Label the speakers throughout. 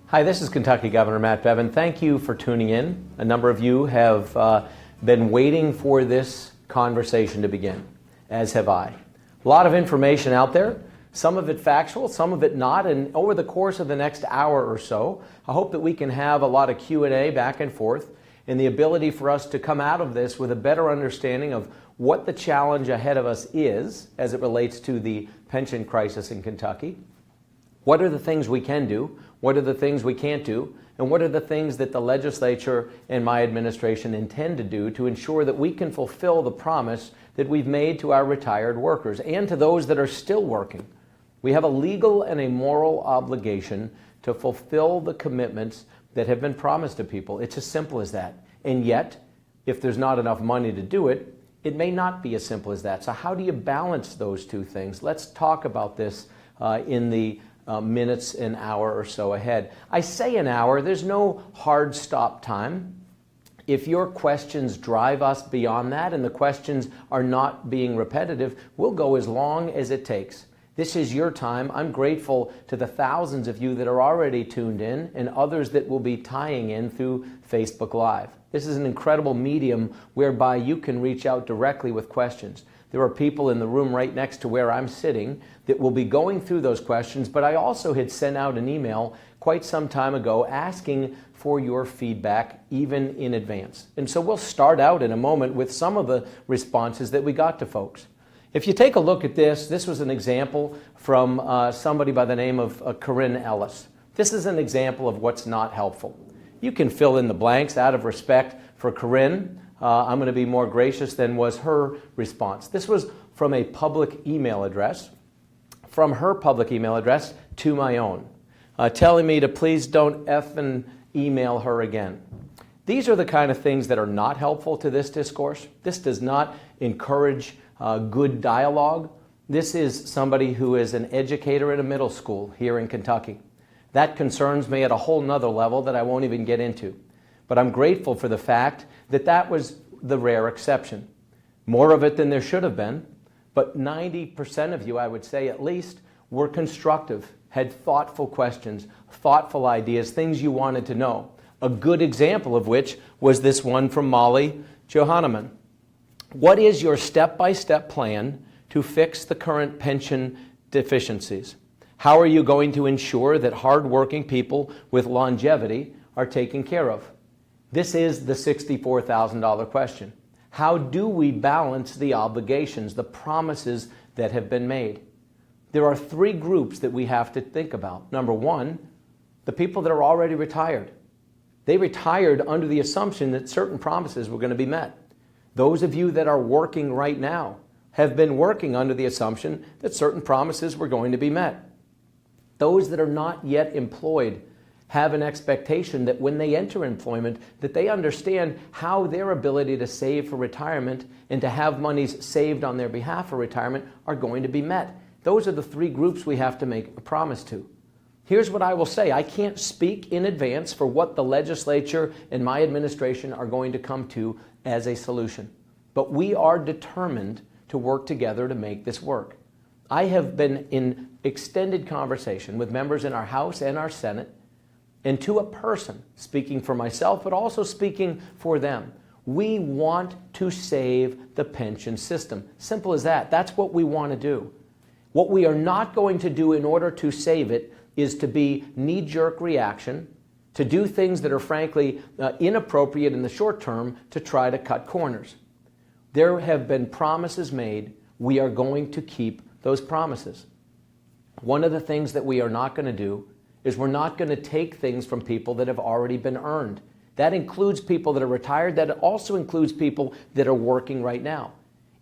Speaker 1: Hi, this is Kentucky Governor Matt Bevin. Thank you for tuning in. A number of you have been waiting for this conversation to begin, as have I. A lot of information out there, some of it factual, some of it not, and over the course of the next hour or so, I hope that we can have a lot of Q&A back and forth and the ability for us to come out of this with a better understanding of what the challenge ahead of us is as it relates to the pension crisis in Kentucky. What are the things we can do? What are the things we can't do? And what are the things that the legislature and my administration intend to do to ensure that we can fulfill the promise that we've made to our retired workers and to those that are still working? We have a legal and a moral obligation to fulfill the commitments that have been promised to people. It's as simple as that. And yet, if there's not enough money to do it, it may not be as simple as that. So how do you balance those two things? Let's talk about this in the minutes, an hour or so ahead. I say an hour, there's no hard stop time. If your questions drive us beyond that and the questions are not being repetitive, we'll go as long as it takes. This is your time. I'm grateful to the thousands of you that are already tuned in and others that will be tying in through Facebook Live. This is an incredible medium whereby you can reach out directly with questions. There are people in the room right next to where I'm sitting that will be going through those questions, but I also had sent out an email quite some time ago asking for your feedback even in advance. And so we'll start out in a moment with some of the responses that we got to folks. If you take a look at this was an example from somebody by the name of Corinne Ellis. This is an example of what's not helpful. You can fill in the blanks out of respect for Corinne. I'm going to be more gracious than was her response. This was from a public email address, from her public email address to my own, telling me to please don't effing email her again. These are the kind of things that are not helpful to this discourse. This does not encourage good dialogue. This is somebody who is an educator at a middle school here in Kentucky. That concerns me at a whole nother level that I won't even get into. But I'm grateful for the fact that that was the rare exception. More of it than there should have been, but 90% of you, I would say at least, were constructive, had thoughtful questions, thoughtful ideas, things you wanted to know. A good example of which was this one from Molly Johanneman. What is your step-by-step plan to fix the current pension deficiencies? How are you going to ensure that hardworking people with longevity are taken care of? This is the $64,000 question. How do we balance the obligations, the promises that have been made? There are three groups that we have to think about. Number one, the people that are already retired. They retired under the assumption that certain promises were going to be met. Those of you that are working right now have been working under the assumption that certain promises were going to be met. Those that are not yet employed have an expectation that when they enter employment, that they understand how their ability to save for retirement and to have monies saved on their behalf for retirement are going to be met. Those are the three groups we have to make a promise to. Here's what I will say. I can't speak in advance for what the legislature and my administration are going to come to as a solution. But we are determined to work together to make this work. I have been in extended conversation with members in our House and our Senate, and to a person, speaking for myself, but also speaking for them. We want to save the pension system. Simple as that. That's what we want to do. What we are not going to do in order to save it is to be knee-jerk reaction, to do things that are frankly inappropriate in the short term to try to cut corners. There have been promises made. We are going to keep those promises. One of the things that we are not going to do is we're not going to take things from people that have already been earned. That includes people that are retired. That also includes people that are working right now.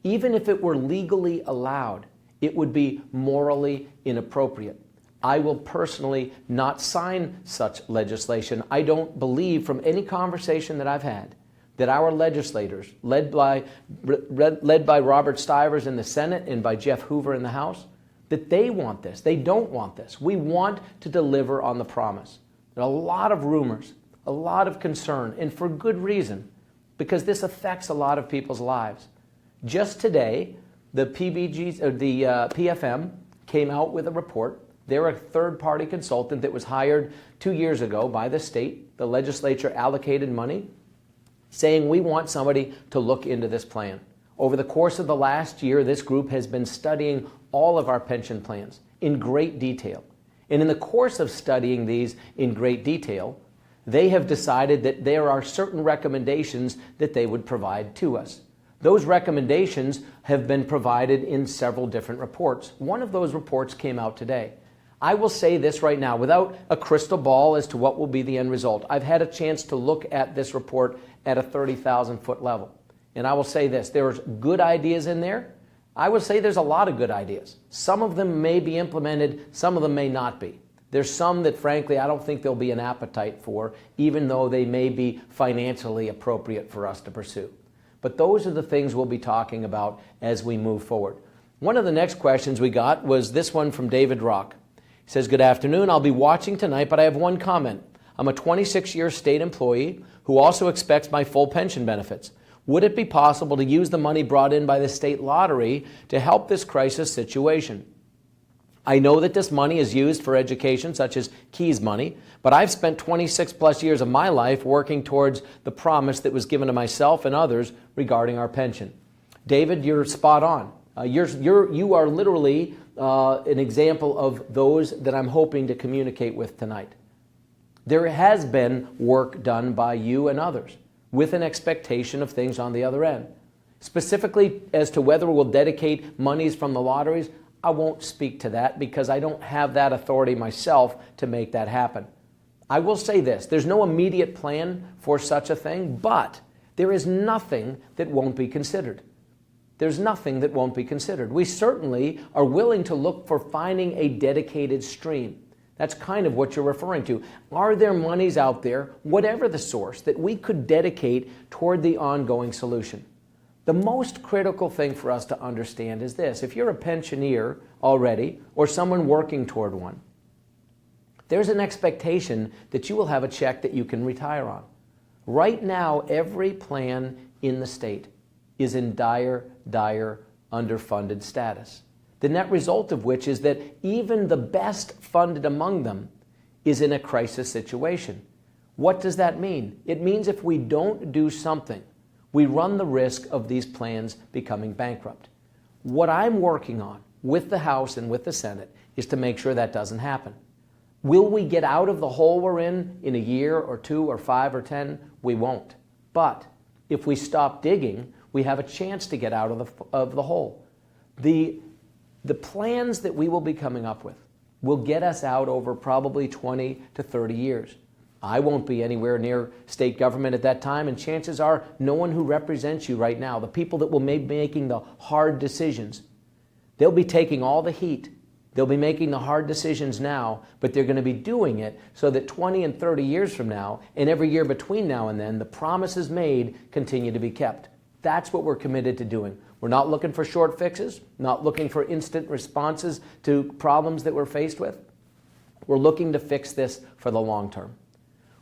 Speaker 1: Even if it were legally allowed, it would be morally inappropriate. I will personally not sign such legislation. I don't believe from any conversation that I've had that our legislators, led by Robert Stivers in the Senate and by Jeff Hoover in the House, that they want this. They don't want this. We want to deliver on the promise. There are a lot of rumors, a lot of concern, and for good reason, because this affects a lot of people's lives. Just today, the PFM came out with a report They're a third-party consultant that was hired 2 years ago by the state. The legislature allocated money saying we want somebody to look into this plan. Over the course of the last year, this group has been studying all of our pension plans in great detail. And in the course of studying these in great detail, they have decided that there are certain recommendations that they would provide to us. Those recommendations have been provided in several different reports. One of those reports came out today. I will say this right now, without a crystal ball as to what will be the end result. I've had a chance to look at this report at a 30,000-foot level. And I will say this, there's good ideas in there. I would say there's a lot of good ideas. Some of them may be implemented, some of them may not be. There's some that, frankly, I don't think there'll be an appetite for, even though they may be financially appropriate for us to pursue. But those are the things we'll be talking about as we move forward. One of the next questions we got was this one from David Rock. He says, good afternoon. I'll be watching tonight, but I have one comment. I'm a 26-year state employee who also expects my full pension benefits. Would it be possible to use the money brought in by the state lottery to help this crisis situation? I know that this money is used for education, such as Keys money, but I've spent 26 plus years of my life working towards the promise that was given to myself and others regarding our pension. David, you're spot on. You are literally an example of those that I'm hoping to communicate with tonight. There has been work done by you and others with an expectation of things on the other end. Specifically as to whether we'll dedicate monies from the lotteries, I won't speak to that because I don't have that authority myself to make that happen. I will say this, there's no immediate plan for such a thing, but there is nothing that won't be considered. There's nothing that won't be considered. We certainly are willing to look for finding a dedicated stream. That's kind of what you're referring to. Are there monies out there, whatever the source, that we could dedicate toward the ongoing solution? The most critical thing for us to understand is this. If you're a pensioner already or someone working toward one, there's an expectation that you will have a check that you can retire on. Right now, every plan in the state is in dire underfunded status. The net result of which is that even the best funded among them is in a crisis situation. What does that mean? It means if we don't do something, we run the risk of these plans becoming bankrupt. What I'm working on with the House and with the Senate is to make sure that doesn't happen. Will we get out of the hole we're in a year or 2 or 5 or 10? We won't. But if we stop digging, we have a chance to get out of the hole. The plans that we will be coming up with will get us out over probably 20 to 30 years. I won't be anywhere near state government at that time, and chances are no one who represents you right now, the people that will be making the hard decisions, they'll be taking all the heat. They'll be making the hard decisions now, but they're going to be doing it so that 20 and 30 years from now, and every year between now and then, the promises made continue to be kept. That's what we're committed to doing. We're not looking for short fixes, not looking for instant responses to problems that we're faced with. We're looking to fix this for the long term.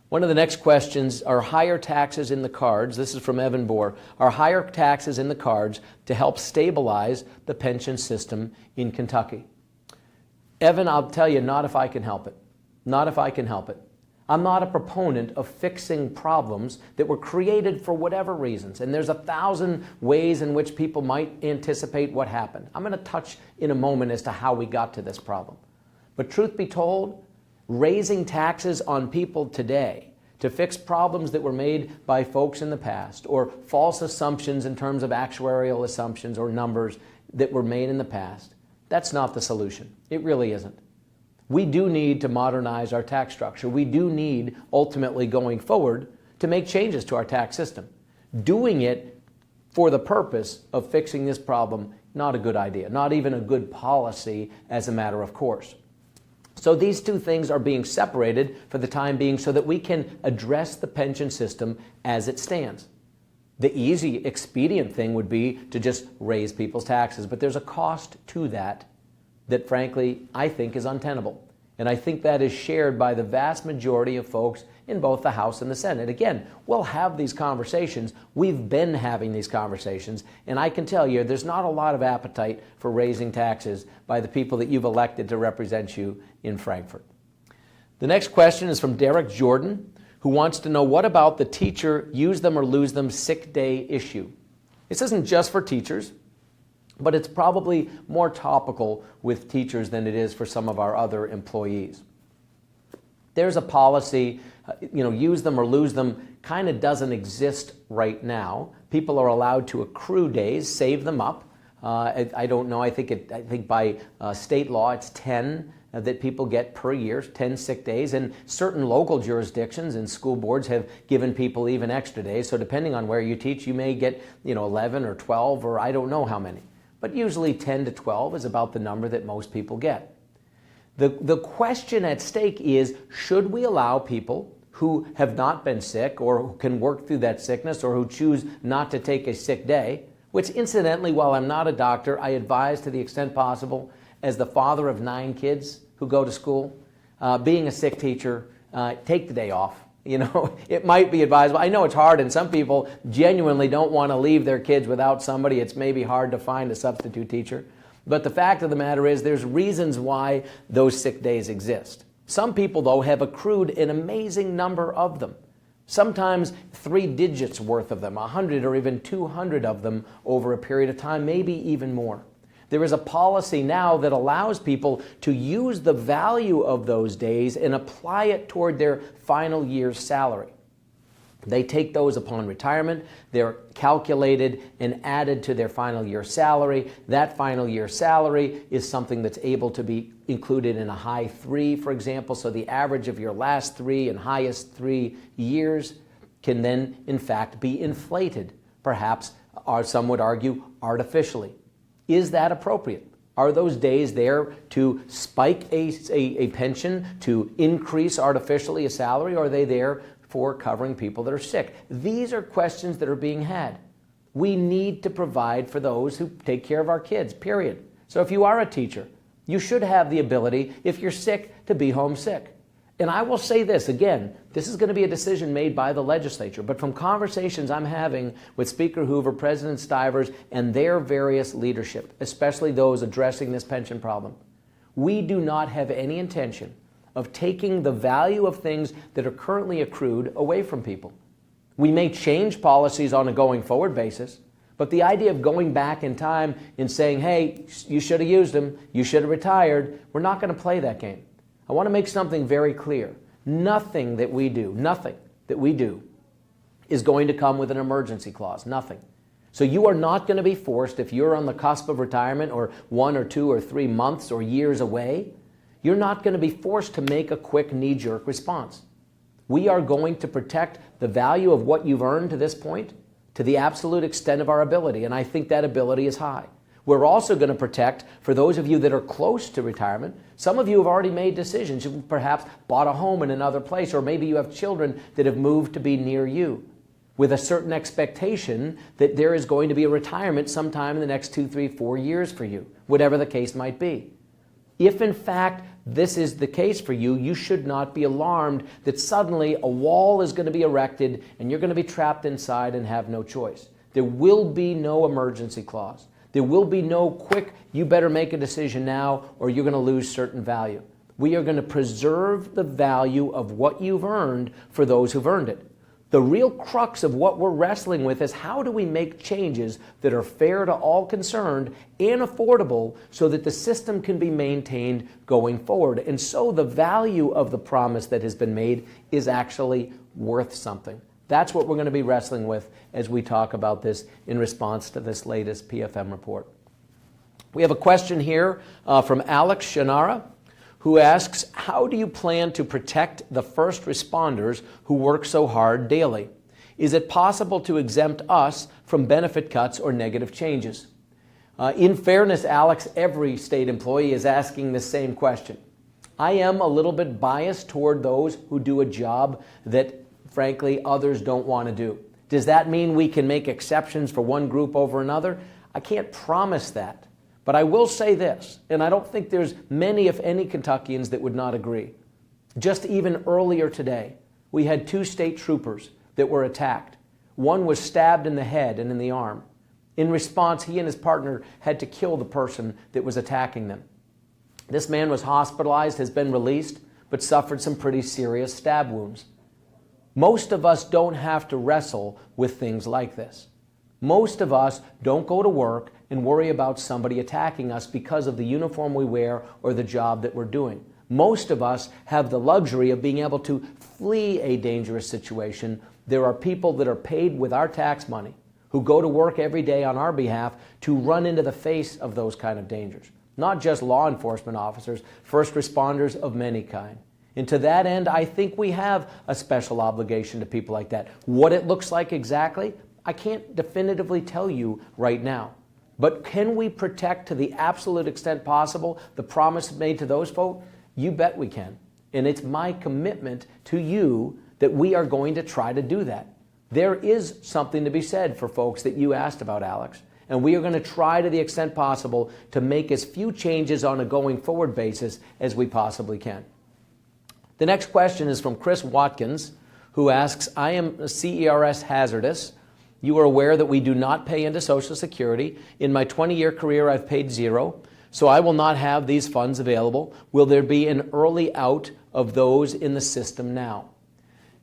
Speaker 1: One of the next questions, are higher taxes in the cards? This is from Evan Bohr. Are higher taxes in the cards to help stabilize the pension system in Kentucky? Evan, I'll tell you, not if I can help it. Not if I can help it. I'm not a proponent of fixing problems that were created for whatever reasons. And there's 1,000 ways in which people might anticipate what happened. I'm going to touch in a moment as to how we got to this problem. But truth be told, raising taxes on people today to fix problems that were made by folks in the past, or false assumptions in terms of actuarial assumptions or numbers that were made in the past, that's not the solution. It really isn't. We do need to modernize our tax structure. We do need, ultimately going forward, to make changes to our tax system. Doing it for the purpose of fixing this problem, not a good idea, not even a good policy as a matter of course. So these two things are being separated for the time being so that we can address the pension system as it stands. The easy, expedient thing would be to just raise people's taxes, but there's a cost to that that frankly I think is untenable. And I think that is shared by the vast majority of folks in both the House and the Senate. Again, we'll have these conversations. We've been having these conversations. And I can tell you, there's not a lot of appetite for raising taxes by the people that you've elected to represent you in Frankfurt. The next question is from Derek Jordan, who wants to know, what about the teacher use them or lose them sick day issue? This isn't just for teachers, but it's probably more topical with teachers than it is for some of our other employees. There's a policy, use them or lose them, kind of doesn't exist right now. People are allowed to accrue days, save them up. I don't know, I think by state law it's 10 that people get per year, 10 sick days, and certain local jurisdictions and school boards have given people even extra days. So depending on where you teach, you may get 11 or 12 or I don't know how many. But usually 10 to 12 is about the number that most people get. The question at stake is, should we allow people who have not been sick or who can work through that sickness or who choose not to take a sick day, which incidentally, while I'm not a doctor, I advise to the extent possible, as the father of 9 kids who go to school, being a sick teacher, take the day off. It might be advisable. I know it's hard, and some people genuinely don't want to leave their kids without somebody. It's maybe hard to find a substitute teacher. But the fact of the matter is there's reasons why those sick days exist. Some people, though, have accrued an amazing number of them. Sometimes 3 digits worth of them, 100 or even 200 of them over a period of time, maybe even more. There is a policy now that allows people to use the value of those days and apply it toward their final year's salary. They take those upon retirement. They're calculated and added to their final year salary. That final year salary is something that's able to be included in a high 3, for example. So the average of your last 3 and highest 3 years can then, in fact, be inflated, perhaps, or some would argue, artificially. Is that appropriate? Are those days there to spike a pension, to increase artificially a salary, or are they there for covering people that are sick? These are questions that are being had. We need to provide for those who take care of our kids, period. So if you are a teacher, you should have the ability, if you're sick, to be home sick. And I will say this, again, this is going to be a decision made by the legislature, but from conversations I'm having with Speaker Hoover, President Stivers, and their various leadership, especially those addressing this pension problem, we do not have any intention of taking the value of things that are currently accrued away from people. We may change policies on a going forward basis, but the idea of going back in time and saying, hey, you should have used them, you should have retired, we're not going to play that game. I want to make something very clear. Nothing that we do is going to come with an emergency clause. Nothing. So you are not going to be forced, if you're on the cusp of retirement or 1 or 2 or 3 months or years away, you're not going to be forced to make a quick knee-jerk response. We are going to protect the value of what you've earned to this point to the absolute extent of our ability, and I think that ability is high. We're also going to protect, for those of you that are close to retirement, some of you have already made decisions. You've perhaps bought a home in another place, or maybe you have children that have moved to be near you, with a certain expectation that there is going to be a retirement sometime in the next 2, 3, 4 years for you, whatever the case might be. If in fact this is the case for you, you should not be alarmed that suddenly a wall is going to be erected and you're going to be trapped inside and have no choice. There will be no emergency clause. There will be no quick, you better make a decision now or you're going to lose certain value. We are going to preserve the value of what you've earned for those who've earned it. The real crux of what we're wrestling with is how do we make changes that are fair to all concerned and affordable so that the system can be maintained going forward. And so the value of the promise that has been made is actually worth something. That's what we're going to be wrestling with as we talk about this in response to this latest PFM report. We have a question here from Alex Shanara, who asks, how do you plan to protect the first responders who work so hard daily? Is it possible to exempt us from benefit cuts or negative changes? In fairness, Alex, every state employee is asking the same question. I am a little bit biased toward those who do a job that, frankly, others don't want to do. Does that mean we can make exceptions for one group over another? I can't promise that. But I will say this, and I don't think there's many, if any, Kentuckians that would not agree. Just even earlier today, we had 2 state troopers that were attacked. One was stabbed in the head and in the arm. In response, he and his partner had to kill the person that was attacking them. This man was hospitalized, has been released, but suffered some pretty serious stab wounds. Most of us don't have to wrestle with things like this. Most of us don't go to work and worry about somebody attacking us because of the uniform we wear or the job that we're doing. Most of us have the luxury of being able to flee a dangerous situation. There are people that are paid with our tax money who go to work every day on our behalf to run into the face of those kind of dangers. Not just law enforcement officers, first responders of many kind. And to that end, I think we have a special obligation to people like that. What it looks like exactly, I can't definitively tell you right now. But can we protect to the absolute extent possible the promise made to those folks? You bet we can. And it's my commitment to you that we are going to try to do that. There is something to be said for folks that you asked about, Alex. And we are going to try to the extent possible to make as few changes on a going forward basis as we possibly can. The next question is from Chris Watkins, who asks, I am a CERS hazardous. You are aware that we do not pay into Social Security. In my 20-year career, I've paid 0, so I will not have these funds available. Will there be an early out of those in the system now?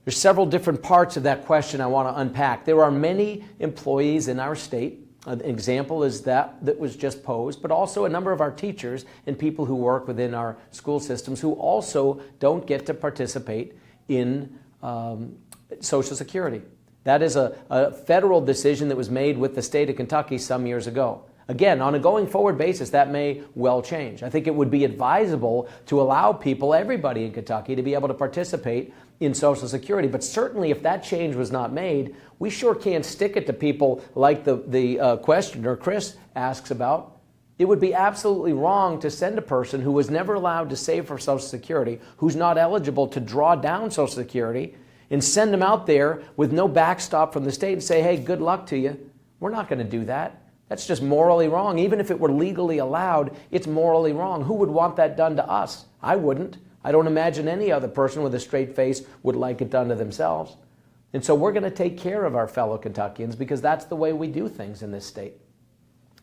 Speaker 1: There's several different parts of that question I want to unpack. There are many employees in our state. An example is that was just posed, but also a number of our teachers and people who work within our school systems who also don't get to participate in Social Security. That is a federal decision that was made with the state of Kentucky some years ago. Again, on a going forward basis, that may well change. I think it would be advisable to allow people, everybody in Kentucky, to be able to participate in Social Security. But certainly if that change was not made, we sure can't stick it to people like the questioner, Chris, asks about. It would be absolutely wrong to send a person who was never allowed to save for Social Security, who's not eligible to draw down Social Security, and send them out there with no backstop from the state and say, hey, good luck to you. We're not going to do that. That's just morally wrong. Even if it were legally allowed, it's morally wrong. Who would want that done to us? I wouldn't. I don't imagine any other person with a straight face would like it done to themselves. And so we're going to take care of our fellow Kentuckians because that's the way we do things in this state.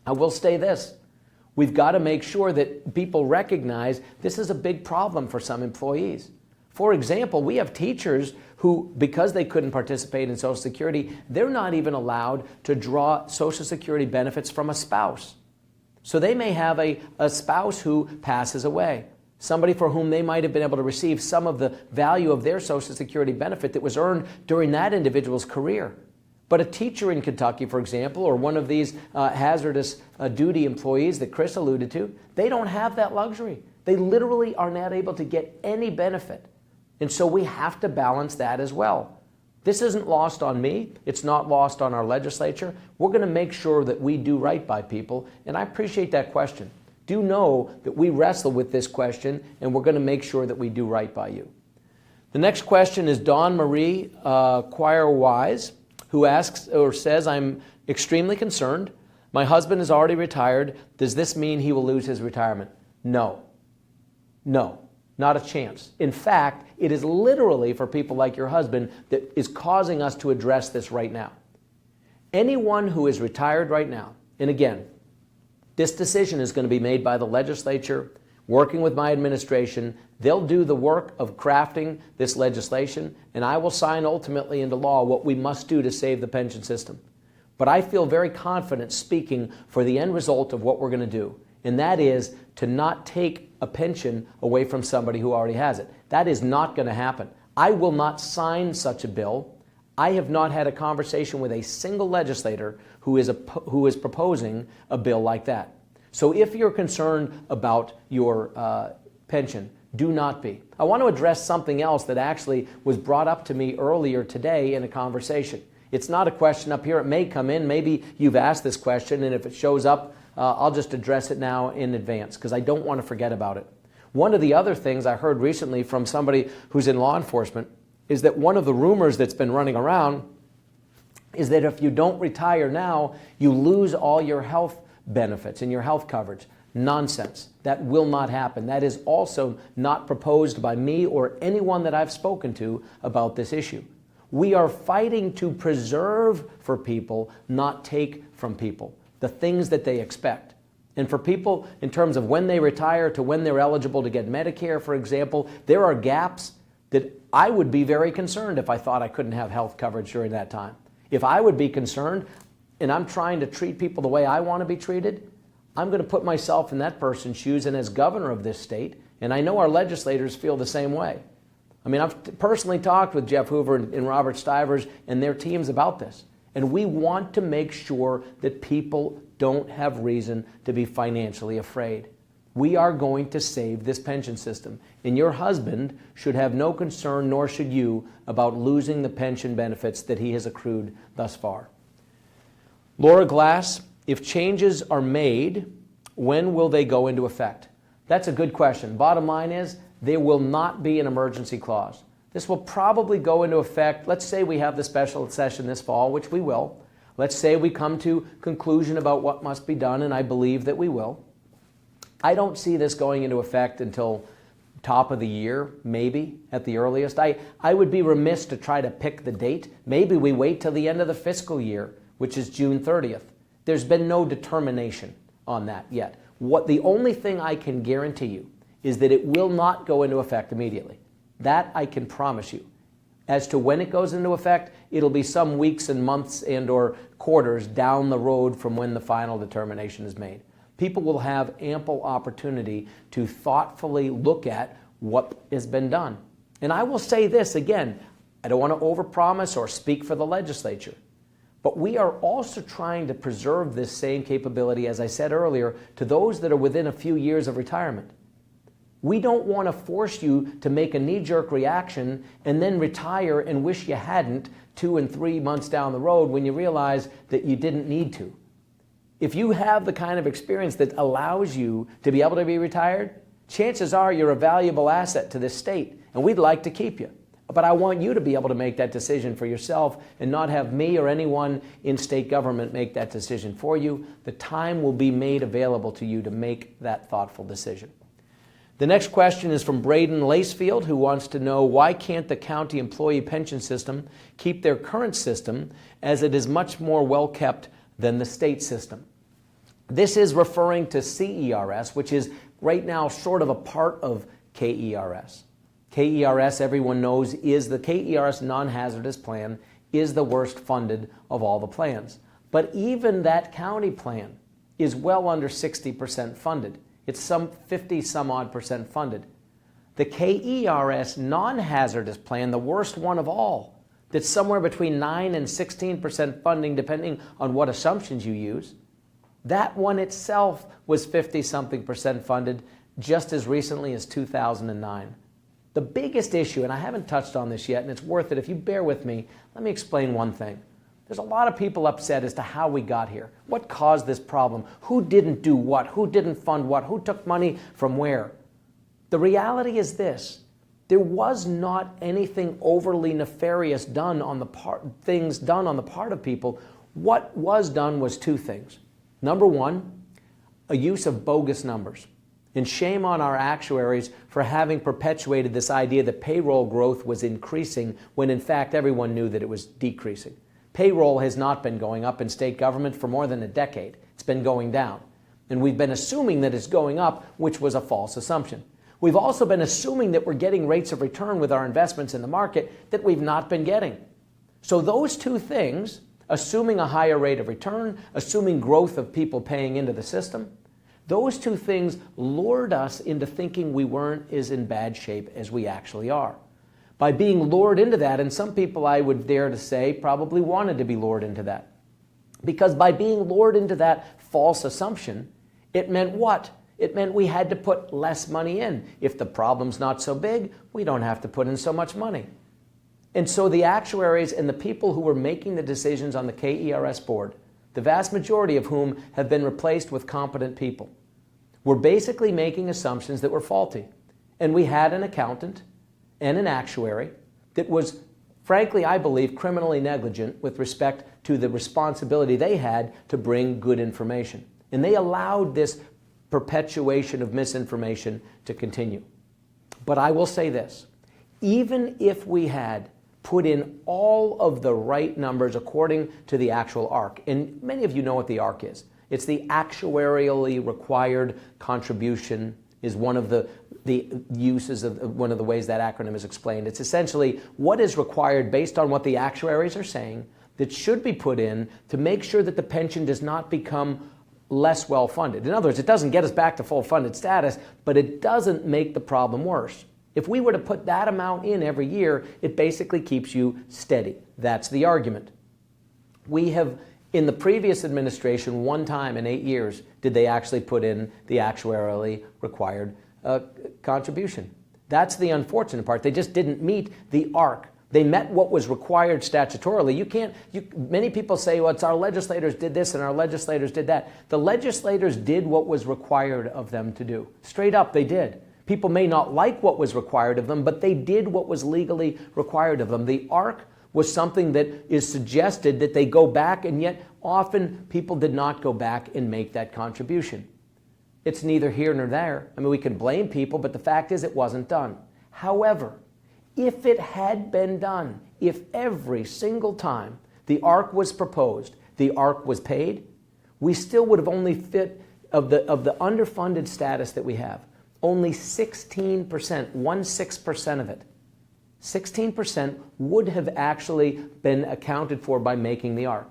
Speaker 1: I will say this. We've got to make sure that people recognize this is a big problem for some employees. For example, we have teachers who, because they couldn't participate in Social Security, they're not even allowed to draw Social Security benefits from a spouse. So they may have a spouse who passes away, somebody for whom they might have been able to receive some of the value of their Social Security benefit that was earned during that individual's career. But a teacher in Kentucky, for example, or one of these hazardous duty employees that Chris alluded to, they don't have that luxury. They literally are not able to get any benefit. And so we have to balance that as well. This isn't lost on me. It's not lost on our legislature. We're going to make sure that we do right by people, and I appreciate that question. Do know that we wrestle with this question, and we're going to make sure that we do right by you. The next question is Dawn Marie Choir-Wise, who asks or says, I'm extremely concerned. My husband is already retired. Does this mean he will lose his retirement? No. No. Not a chance. In fact, it is literally for people like your husband that is causing us to address this right now. Anyone who is retired right now, and again, this decision is going to be made by the legislature, working with my administration. They'll do the work of crafting this legislation, and I will sign ultimately into law what we must do to save the pension system. But I feel very confident speaking for the end result of what we're going to do, and that is to not take a pension away from somebody who already has it. That is not going to happen. I will not sign such a bill. I have not had a conversation with a single legislator who is proposing a bill like that. So if you're concerned about your pension, do not be. I want to address something else that actually was brought up to me earlier today in a conversation. It's not a question up here. It may come in. Maybe you've asked this question, and if it shows up, I'll just address it now in advance because I don't want to forget about it. One of the other things I heard recently from somebody who's in law enforcement is that one of the rumors that's been running around is that if you don't retire now, you lose all your health benefits and your health coverage. Nonsense. That will not happen. That is also not proposed by me or anyone that I've spoken to about this issue. We are fighting to preserve for people, not take from people, the things that they expect. And for people, in terms of when they retire to when they're eligible to get Medicare, for example, there are gaps that I would be very concerned if I thought I couldn't have health coverage during that time. If I would be concerned and I'm trying to treat people the way I want to be treated, I'm going to put myself in that person's shoes, and as governor of this state, and I know our legislators feel the same way. I mean, I've personally talked with Jeff Hoover and Robert Stivers and their teams about this, and we want to make sure that people don't have reason to be financially afraid. We are going to save this pension system, and your husband should have no concern, nor should you, about losing the pension benefits that he has accrued thus far. Laura Glass, if changes are made, when will they go into effect? That's a good question. Bottom line is, there will not be an emergency clause. This will probably go into effect, let's say we have the special session this fall, which we will. Let's say we come to conclusion about what must be done, and I believe that we will. I don't see this going into effect until top of the year, maybe at the earliest. I would be remiss to try to pick the date. Maybe we wait till the end of the fiscal year, which is June 30th. There's been no determination on that yet. The only thing I can guarantee you is that it will not go into effect immediately. That I can promise you. As to when it goes into effect, it'll be some weeks and months and or quarters down the road from when the final determination is made. People will have ample opportunity to thoughtfully look at what has been done. And I will say this again, I don't want to overpromise or speak for the legislature, but we are also trying to preserve this same capability, as I said earlier, to those that are within a few years of retirement. We don't want to force you to make a knee-jerk reaction and then retire and wish you hadn't 2 and 3 months down the road when you realize that you didn't need to. If you have the kind of experience that allows you to be able to be retired, chances are you're a valuable asset to this state, and we'd like to keep you. But I want you to be able to make that decision for yourself and not have me or anyone in state government make that decision for you. The time will be made available to you to make that thoughtful decision. The next question is from Braden Lacefield, who wants to know, why can't the county employee pension system keep their current system, as it is much more well kept than the state system? This is referring to CERS, which is right now sort of a part of KERS. KERS, everyone knows, is the KERS non-hazardous plan, is the worst funded of all the plans. But even that county plan is well under 60% funded. It's some 50 some odd percent funded. The KERS non-hazardous plan, the worst one of all, that's somewhere between 9 and 16% funding depending on what assumptions you use, that one itself was 50 something percent funded just as recently as 2009. The biggest issue, and I haven't touched on this yet, and it's worth it if you bear with me, let me explain one thing. There's a lot of people upset as to how we got here. What caused this problem? Who didn't do what? Who didn't fund what? Who took money from where? The reality is this. There was not anything overly nefarious done on the part of people. What was done was two things. Number one, a use of bogus numbers. And shame on our actuaries for having perpetuated this idea that payroll growth was increasing when in fact everyone knew that it was decreasing. Payroll has not been going up in state government for more than a decade. It's been going down. And we've been assuming that it's going up, which was a false assumption. We've also been assuming that we're getting rates of return with our investments in the market that we've not been getting. So those two things, assuming a higher rate of return, assuming growth of people paying into the system, those two things lured us into thinking we weren't as in bad shape as we actually are. By being lured into that, and some people I would dare to say probably wanted to be lured into that. Because by being lured into that false assumption, it meant what? It meant we had to put less money in. If the problem's not so big, we don't have to put in so much money. And so the actuaries and the people who were making the decisions on the KERS board, the vast majority of whom have been replaced with competent people, were basically making assumptions that were faulty. And we had an accountant and an actuary that was, frankly, I believe, criminally negligent with respect to the responsibility they had to bring good information. And they allowed this perpetuation of misinformation to continue. But I will say this, even if we had put in all of the right numbers according to the actual ARC, and many of you know what the ARC is. It's the actuarially required contribution is one of the uses of one of the ways that acronym is explained. It's essentially what is required based on what the actuaries are saying that should be put in to make sure that the pension does not become less well-funded. In other words, it doesn't get us back to full funded status, but it doesn't make the problem worse. If we were to put that amount in every year, it basically keeps you steady. That's the argument. We have, in the previous administration, one time in 8 years, did they actually put in the actuarially required contribution. That's the unfortunate part. They just didn't meet the ARC. They met what was required statutorily. Many people say, well, it's our legislators did this and our legislators did that. The legislators did what was required of them to do. Straight up, they did. People may not like what was required of them, but they did what was legally required of them. The ARC was something that is suggested that they go back, and yet often people did not go back and make that contribution. It's neither here nor there. I mean, we can blame people, but the fact is it wasn't done. However, if it had been done, if every single time the ARC was proposed, the ARC was paid, we still would have only fit, of the underfunded status that we have, only 16%, 16% of it, 16% would have actually been accounted for by making the ARC.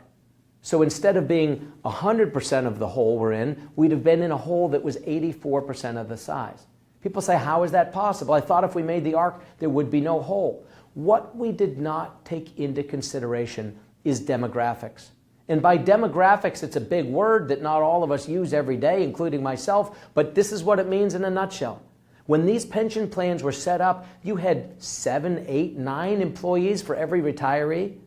Speaker 1: So instead of being 100% of the hole we're in, we'd have been in a hole that was 84% of the size. People say, how is that possible? I thought if we made the ARC, there would be no hole. What we did not take into consideration is demographics. And by demographics, it's a big word that not all of us use every day, including myself, but this is what it means in a nutshell. When these pension plans were set up, you had 7, 8, 9 employees for every retiree.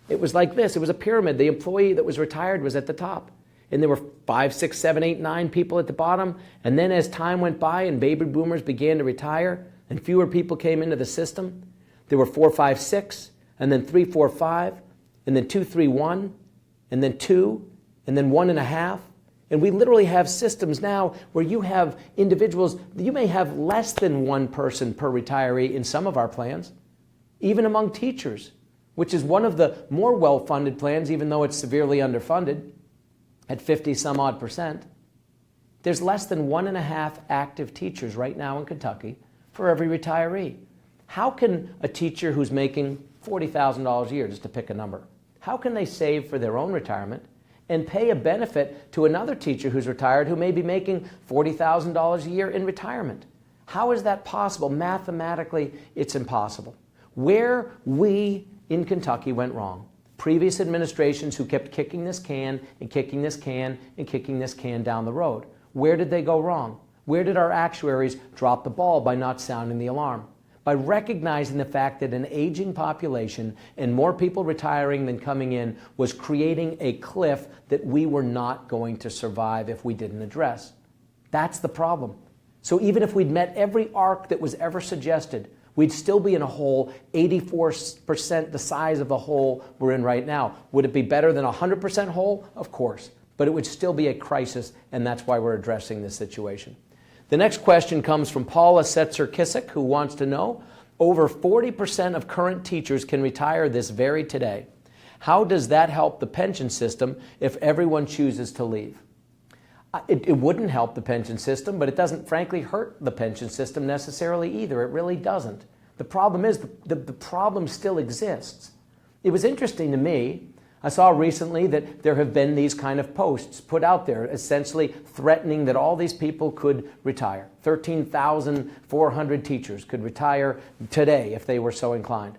Speaker 1: It was like this. It was a pyramid. The employee that was retired was at the top. And there were 5, 6, 7, 8, 9 people at the bottom. And then as time went by and baby boomers began to retire and fewer people came into the system, there were 4, 5, 6, and then 3, 4, 5, and then 2, 3, 1, and then 2, and then 1.5. And we literally have systems now where you have individuals, you may have less than one person per retiree in some of our plans, even among teachers, which is one of the more well-funded plans, even though it's severely underfunded at 50 some odd percent. There's less than 1.5 active teachers right now in Kentucky for every retiree. How can a teacher who's making $40,000 a year, just to pick a number, how can they save for their own retirement and pay a benefit to another teacher who's retired who may be making $40,000 a year in retirement? How is that possible? Mathematically, it's impossible. Where we in Kentucky went wrong, previous administrations who kept kicking this can and kicking this can and kicking this can down the road, where did they go wrong? Where did our actuaries drop the ball by not sounding the alarm? By recognizing the fact that an aging population and more people retiring than coming in was creating a cliff that we were not going to survive if we didn't address. That's the problem. So even if we'd met every ARC that was ever suggested, we'd still be in a hole 84% the size of the hole we're in right now. Would it be better than 100% hole? Of course. But it would still be a crisis, and that's why we're addressing this situation. The next question comes from Paula Setzer-Kissick, who wants to know, over 40% of current teachers can retire this very today. How does that help the pension system if everyone chooses to leave? It wouldn't help the pension system, but it doesn't frankly hurt the pension system necessarily either. It really doesn't. The problem is the problem still exists. It was interesting to me. I saw recently that there have been these kind of posts put out there essentially threatening that all these people could retire. 13,400 teachers could retire today if they were so inclined.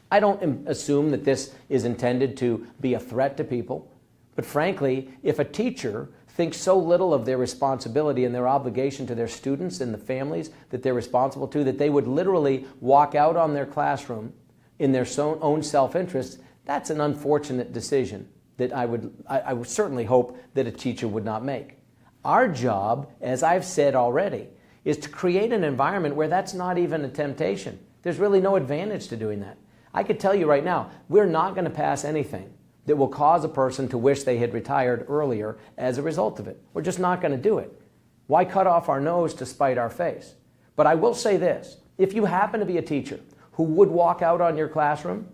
Speaker 1: I don't assume that this is intended to be a threat to people, but frankly, if a teacher thinks so little of their responsibility and their obligation to their students and the families that they're responsible to, that they would literally walk out on their classroom in their own self-interest, that's an unfortunate decision that I would certainly hope that a teacher would not make. Our job, as I've said already, is to create an environment where that's not even a temptation. There's really no advantage to doing that. I could tell you right now, we're not going to pass anything that will cause a person to wish they had retired earlier as a result of it. We're just not going to do it. Why cut off our nose to spite our face? But I will say this, if you happen to be a teacher who would walk out on your classroom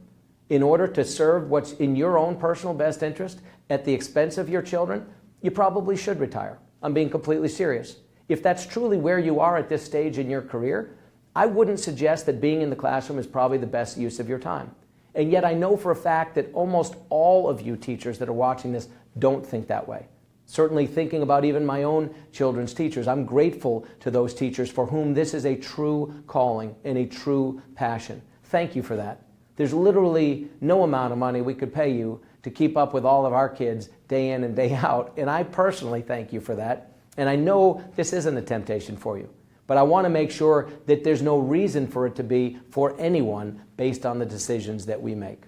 Speaker 1: in order to serve what's in your own personal best interest at the expense of your children, you probably should retire. I'm being completely serious. If that's truly where you are at this stage in your career, I wouldn't suggest that being in the classroom is probably the best use of your time. And yet I know for a fact that almost all of you teachers that are watching this don't think that way. Certainly thinking about even my own children's teachers, I'm grateful to those teachers for whom this is a true calling and a true passion. Thank you for that. There's literally no amount of money we could pay you to keep up with all of our kids day in and day out, and I personally thank you for that. And I know this isn't a temptation for you, but I want to make sure that there's no reason for it to be for anyone based on the decisions that we make.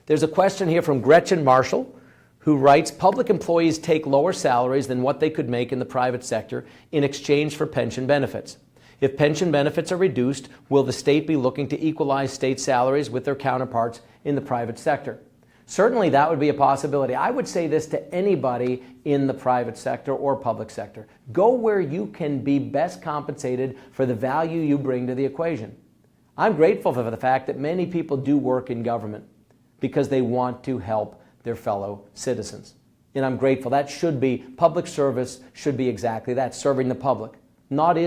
Speaker 1: There's a question here from Gretchen Marshall, who writes, public employees take lower salaries than what they could make in the private sector in exchange for pension benefits. If pension benefits are reduced, will the state be looking to equalize state salaries with their counterparts in the private sector? Certainly that would be a possibility. I would say this to anybody in the private sector or public sector. Go where you can be best compensated for the value you bring to the equation. I'm grateful for the fact that many people do work in government because they want to help their fellow citizens. And I'm grateful. That should be, public service should be exactly that, serving the public. Not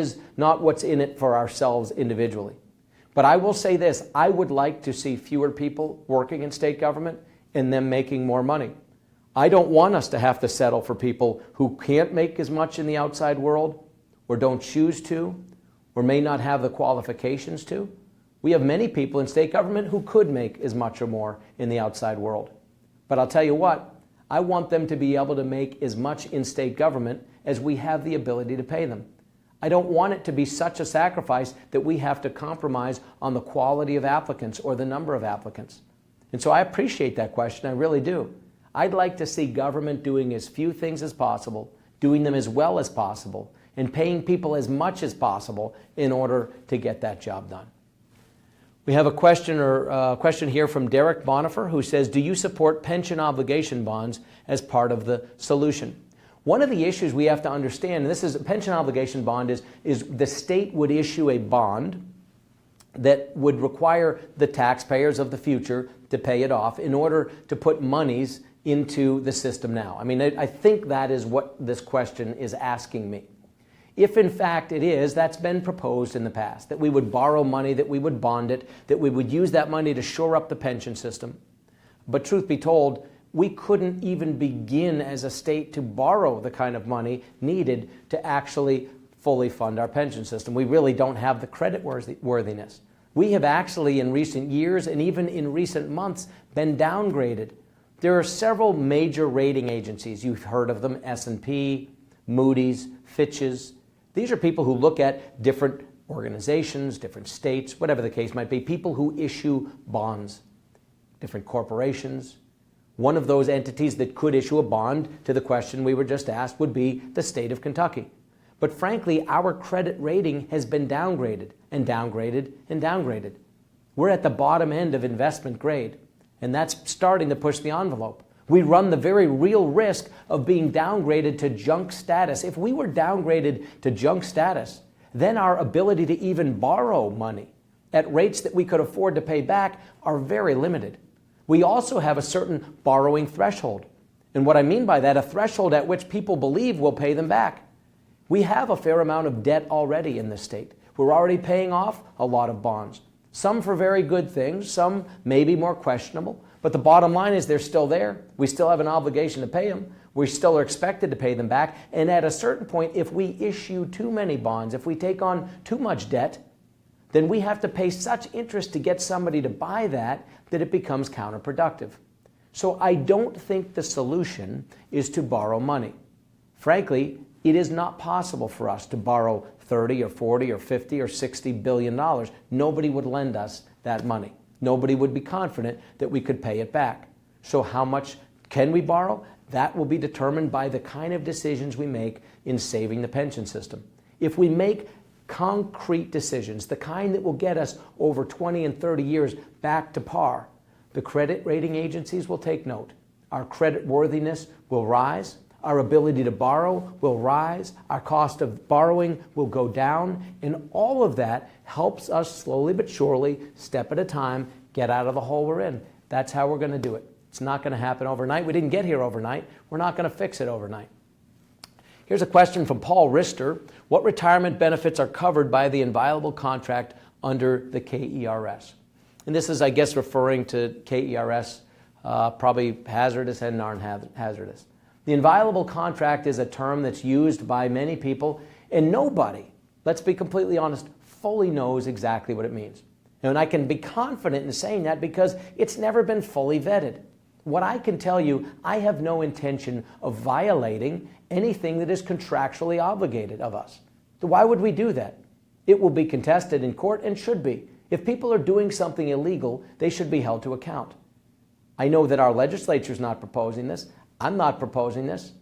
Speaker 1: what's in it for ourselves individually. But I will say this, I would like to see fewer people working in state government and them making more money. I don't want us to have to settle for people who can't make as much in the outside world, or don't choose to, or may not have the qualifications to. We have many people in state government who could make as much or more in the outside world. But I'll tell you what, I want them to be able to make as much in state government as we have the ability to pay them. I don't want it to be such a sacrifice that we have to compromise on the quality of applicants or the number of applicants. And so I appreciate that question, I really do. I'd like to see government doing as few things as possible, doing them as well as possible, and paying people as much as possible in order to get that job done. We have a question here from Derek Bonifer, who says, do you support pension obligation bonds as part of the solution? One of the issues we have to understand, and this is a pension obligation bond, is the state would issue a bond that would require the taxpayers of the future to pay it off in order to put monies into the system now. I mean, I think that is what this question is asking me. If in fact it is, that's been proposed in the past, that we would borrow money, that we would bond it, that we would use that money to shore up the pension system. But truth be told, we couldn't even begin as a state to borrow the kind of money needed to actually fully fund our pension system. We really don't have the credit worthiness. We have actually in recent years and even in recent months been downgraded. There are several major rating agencies. You've heard of them, S&P, Moody's, Fitch's. These are people who look at different organizations, different states, whatever the case might be, people who issue bonds, different corporations. One of those entities that could issue a bond, to the question we were just asked, would be the state of Kentucky. But frankly, our credit rating has been downgraded and downgraded and downgraded. We're at the bottom end of investment grade, and that's starting to push the envelope. We run the very real risk of being downgraded to junk status. If we were downgraded to junk status, then our ability to even borrow money at rates that we could afford to pay back are very limited. We also have a certain borrowing threshold. And what I mean by that, a threshold at which people believe we'll pay them back. We have a fair amount of debt already in this state. We're already paying off a lot of bonds. Some for very good things, some maybe more questionable. But the bottom line is they're still there. We still have an obligation to pay them. We still are expected to pay them back. And at a certain point, if we issue too many bonds, if we take on too much debt, then we have to pay such interest to get somebody to buy that it becomes counterproductive. So I don't think the solution is to borrow money. Frankly, it is not possible for us to borrow 30 or 40 or 50 or 60 billion dollars. Nobody would lend us that money. Nobody would be confident that we could pay it back. So how much can we borrow? That will be determined by the kind of decisions we make in saving the pension system. If we make concrete decisions, the kind that will get us over 20 and 30 years back to par, the credit rating agencies will take note. Our credit worthiness will rise. Our ability to borrow will rise. Our cost of borrowing will go down. And all of that helps us slowly but surely, step at a time, get out of the hole we're in. That's how we're going to do it. It's not going to happen overnight. We didn't get here overnight. We're not going to fix it overnight. Here's a question from Paul Rister. What retirement benefits are covered by the inviolable contract under the KERS? And this is, I guess, referring to KERS, probably hazardous and non-hazardous. The inviolable contract is a term that's used by many people, and nobody, let's be completely honest, fully knows exactly what it means. And I can be confident in saying that because it's never been fully vetted. What I can tell you, I have no intention of violating anything that is contractually obligated of us. So why would we do that? It will be contested in court and should be. If people are doing something illegal, they should be held to account. I know that our legislature is not proposing this. I'm not proposing this.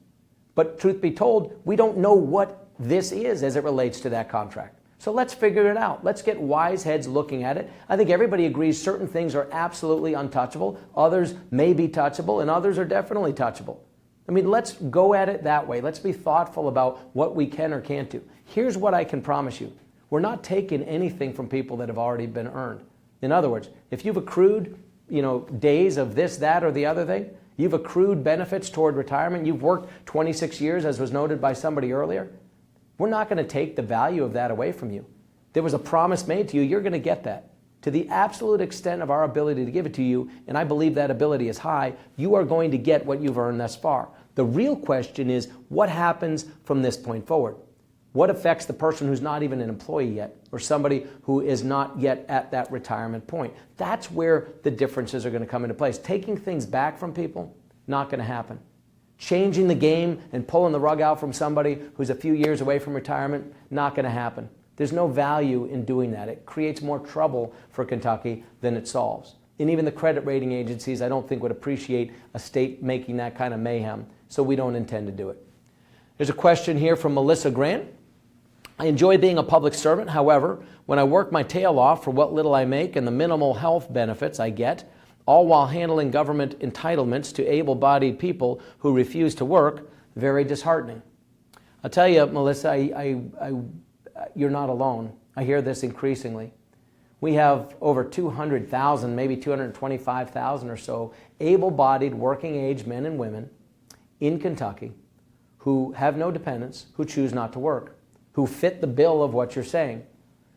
Speaker 1: But truth be told, we don't know what this is as it relates to that contract. So let's figure it out. Let's get wise heads looking at it. I think everybody agrees certain things are absolutely untouchable, others may be touchable, and others are definitely touchable. I mean, let's go at it that way. Let's be thoughtful about what we can or can't do. Here's what I can promise you. We're not taking anything from people that have already been earned. In other words, if you've accrued, days of this, that, or the other thing, you've accrued benefits toward retirement, you've worked 26 years, as was noted by somebody earlier, we're not going to take the value of that away from you. There was a promise made to you, you're going to get that. To the absolute extent of our ability to give it to you, and I believe that ability is high, you are going to get what you've earned thus far. The real question is, what happens from this point forward? What affects the person who's not even an employee yet, or somebody who is not yet at that retirement point? That's where the differences are going to come into place. Taking things back from people, not going to happen. Changing the game and pulling the rug out from somebody who's a few years away from retirement, not going to happen. There's no value in doing that. It creates more trouble for Kentucky than it solves. And even the credit rating agencies, I don't think would appreciate a state making that kind of mayhem, so we don't intend to do it. There's a question here from Melissa Grant. I enjoy being a public servant. However, when I work my tail off for what little I make and the minimal health benefits I get, all while handling government entitlements to able-bodied people who refuse to work, very disheartening. I'll tell you, Melissa, you're not alone. I hear this increasingly. We have over 200,000, maybe 225,000 or so, able-bodied working-age men and women in Kentucky who have no dependents, who choose not to work, who fit the bill of what you're saying.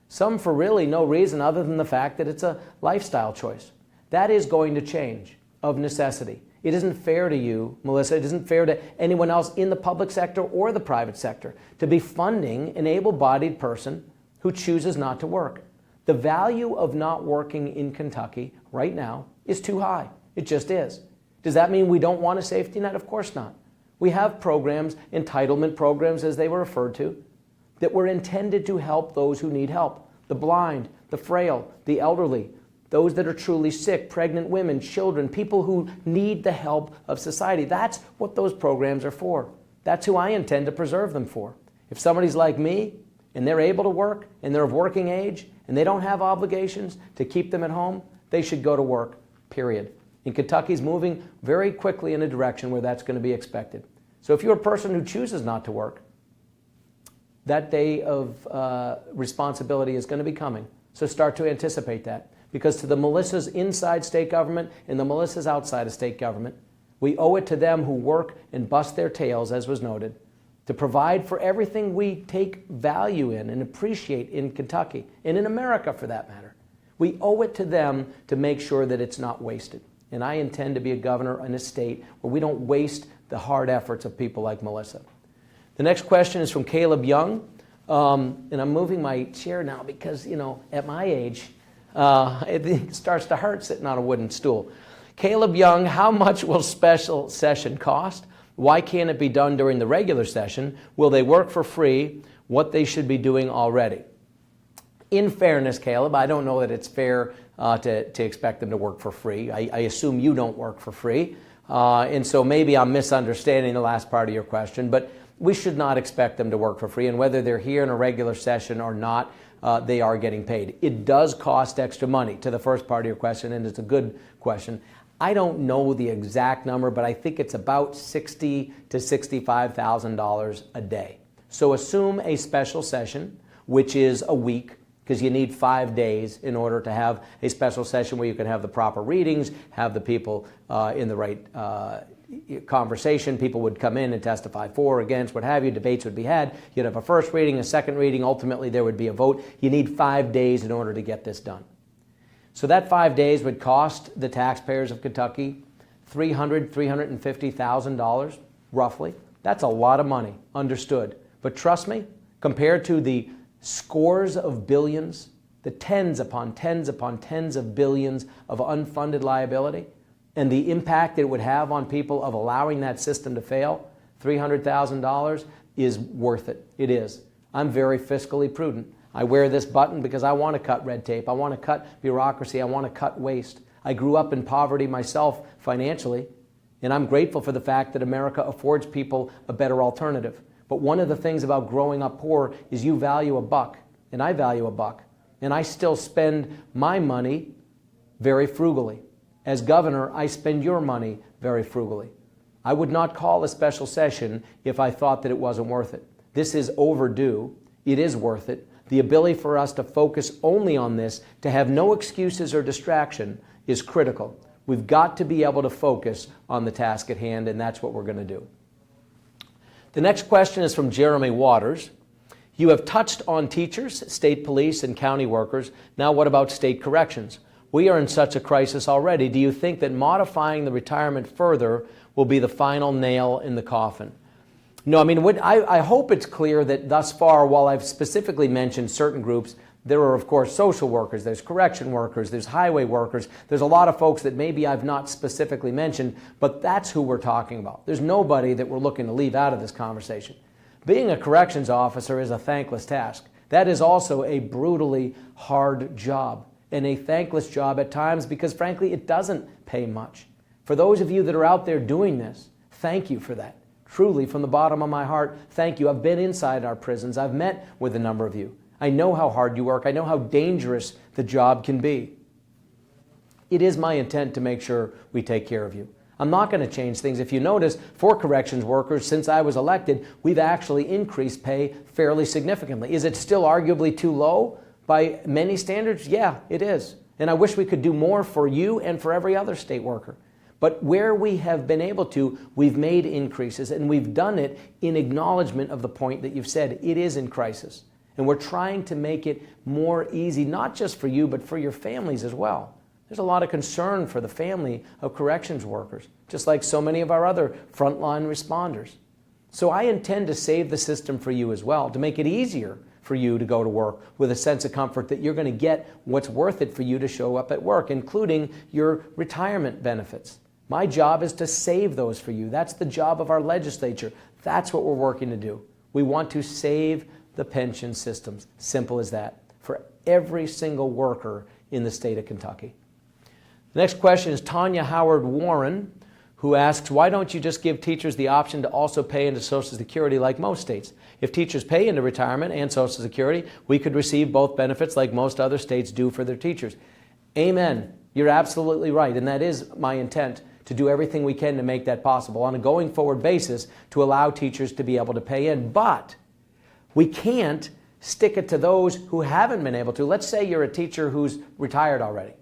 Speaker 1: Some for really no reason other than the fact that it's a lifestyle choice. That is going to change of necessity. It isn't fair to you, Melissa. It isn't fair to anyone else in the public sector or the private sector to be funding an able-bodied person who chooses not to work. The value of not working in Kentucky right now is too high. It just is. Does that mean we don't want a safety net? Of course not. We have programs, entitlement programs as they were referred to, that were intended to help those who need help. The blind, the frail, the elderly, those that are truly sick, pregnant women, children, people who need the help of society. That's what those programs are for. That's who I intend to preserve them for. If somebody's like me and they're able to work and they're of working age and they don't have obligations to keep them at home, they should go to work, period. And Kentucky's moving very quickly in a direction where that's going to be expected. So if you're a person who chooses not to work, that day of responsibility is going to be coming. So start to anticipate that. Because to the Melissas inside state government and the Melissas outside of state government, we owe it to them who work and bust their tails, as was noted, to provide for everything we take value in and appreciate in Kentucky, and in America for that matter. We owe it to them to make sure that it's not wasted. And I intend to be a governor in a state where we don't waste the hard efforts of people like Melissa. The next question is from Caleb Young. And I'm moving my chair now because, at my age, it starts to hurt sitting on a wooden stool. Caleb Young, how much will special session cost? Why can't it be done during the regular session? Will they work for free? What they should be doing already? In fairness, Caleb, I don't know that it's fair to expect them to work for free. I assume you don't work for free. And so maybe I'm misunderstanding the last part of your question, but we should not expect them to work for free. And whether they're here in a regular session or not, they are getting paid. It does cost extra money, to the first part of your question, and it's a good question. I don't know the exact number, but I think it's about $60,000 to $65,000 a day. So assume a special session, which is a week, because you need 5 days in order to have a special session where you can have the proper readings, have the people in the right conversation. People would come in and testify for, against, what have you. Debates would be had. You'd have a first reading, a second reading. Ultimately, there would be a vote. You need 5 days in order to get this done. So that 5 days would cost the taxpayers of Kentucky $300,000, $350,000, roughly. That's a lot of money, understood. But trust me, compared to the scores of billions, the tens upon tens upon tens of billions of unfunded liability, and the impact it would have on people of allowing that system to fail, $300,000 is worth it. It is. I'm very fiscally prudent. I wear this button because I want to cut red tape. I want to cut bureaucracy. I want to cut waste. I grew up in poverty myself financially, and I'm grateful for the fact that America affords people a better alternative. But one of the things about growing up poor is you value a buck, and I value a buck, and I still spend my money very frugally. As governor, I spend your money very frugally. I would not call a special session if I thought that it wasn't worth it. This is overdue. It is worth it. The ability for us to focus only on this, to have no excuses or distraction, is critical. We've got to be able to focus on the task at hand, and that's what we're going to do. The next question is from Jeremy Waters. You have touched on teachers, state police, and county workers. Now what about state corrections? We are in such a crisis already. Do you think that modifying the retirement further will be the final nail in the coffin? No, I mean, I hope it's clear that thus far, while I've specifically mentioned certain groups, there are, of course, social workers, there's correction workers, there's highway workers, there's a lot of folks that maybe I've not specifically mentioned, but that's who we're talking about. There's nobody that we're looking to leave out of this conversation. Being a corrections officer is a thankless task. That is also a brutally hard job, and a thankless job at times because, frankly, it doesn't pay much. For those of you that are out there doing this, thank you for that. Truly, from the bottom of my heart, thank you. I've been inside our prisons. I've met with a number of you. I know how hard you work. I know how dangerous the job can be. It is my intent to make sure we take care of you. I'm not going to change things. If you notice, for corrections workers, since I was elected, we've actually increased pay fairly significantly. Is it still arguably too low by many standards? Yeah, it is. And I wish we could do more for you and for every other state worker. But where we have been able to, we've made increases, and we've done it in acknowledgement of the point that you've said. It is in crisis. And we're trying to make it more easy, not just for you, but for your families as well. There's a lot of concern for the family of corrections workers, just like so many of our other frontline responders. So I intend to save the system for you as well, to make it easier for you to go to work with a sense of comfort that you're going to get what's worth it for you to show up at work, including your retirement benefits. My job is to save those for you. That's the job of our legislature. That's what we're working to do. We want to save the pension systems. Simple as that. For every single worker in the state of Kentucky. The next question is Tanya Howard Warren, who asks, why don't you just give teachers the option to also pay into Social Security like most states? If teachers pay into retirement and Social Security, we could receive both benefits like most other states do for their teachers. Amen. You're absolutely right, and that is my intent, to do everything we can to make that possible on a going forward basis to allow teachers to be able to pay in. But we can't stick it to those who haven't been able to. Let's say you're a teacher who's retired already.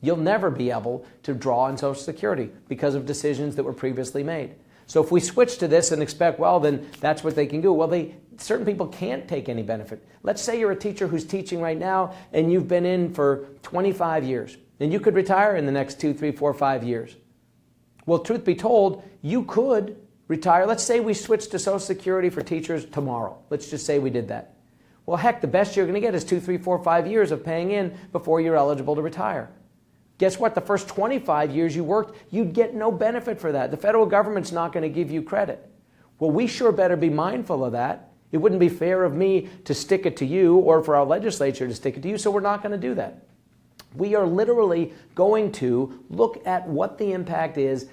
Speaker 1: You'll never be able to draw on Social Security because of decisions that were previously made. So if we switch to this and expect, well, then that's what they can do. Well, certain people can't take any benefit. Let's say you're a teacher who's teaching right now and you've been in for 25 years and you could retire in the next 2, 3, 4, 5 years. Well, truth be told, you could retire. Let's say we switch to Social Security for teachers tomorrow. Let's just say we did that. Well, heck, the best you're going to get is 2, 3, 4, 5 years of paying in before you're eligible to retire. Guess what? The first 25 years you worked, you'd get no benefit for that. The federal government's not going to give you credit. Well, we sure better be mindful of that. It wouldn't be fair of me to stick it to you or for our legislature to stick it to you, so we're not going to do that. We are literally going to look at what the impact is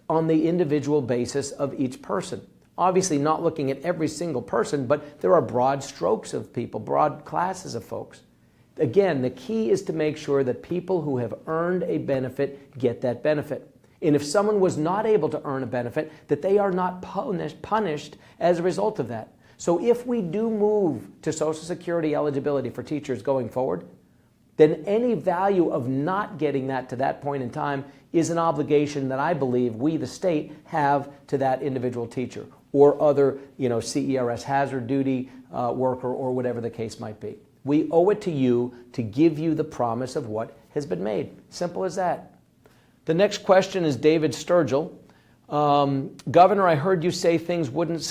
Speaker 1: on the individual basis of each person. Obviously not looking at every single person, but there are broad strokes of people, broad classes of folks. Again, the key is to make sure that people who have earned a benefit get that benefit. And if someone was not able to earn a benefit, that they are not punished as a result of that. So if we do move to Social Security eligibility for teachers going forward, then any value of not getting that to that point in time is an obligation that I believe we, the state, have to that individual teacher or other, CERS hazard duty worker or whatever the case might be. We owe it to you to give you the promise of what has been made. Simple as that. The next question is David Sturgill. Governor, I heard you say things wouldn't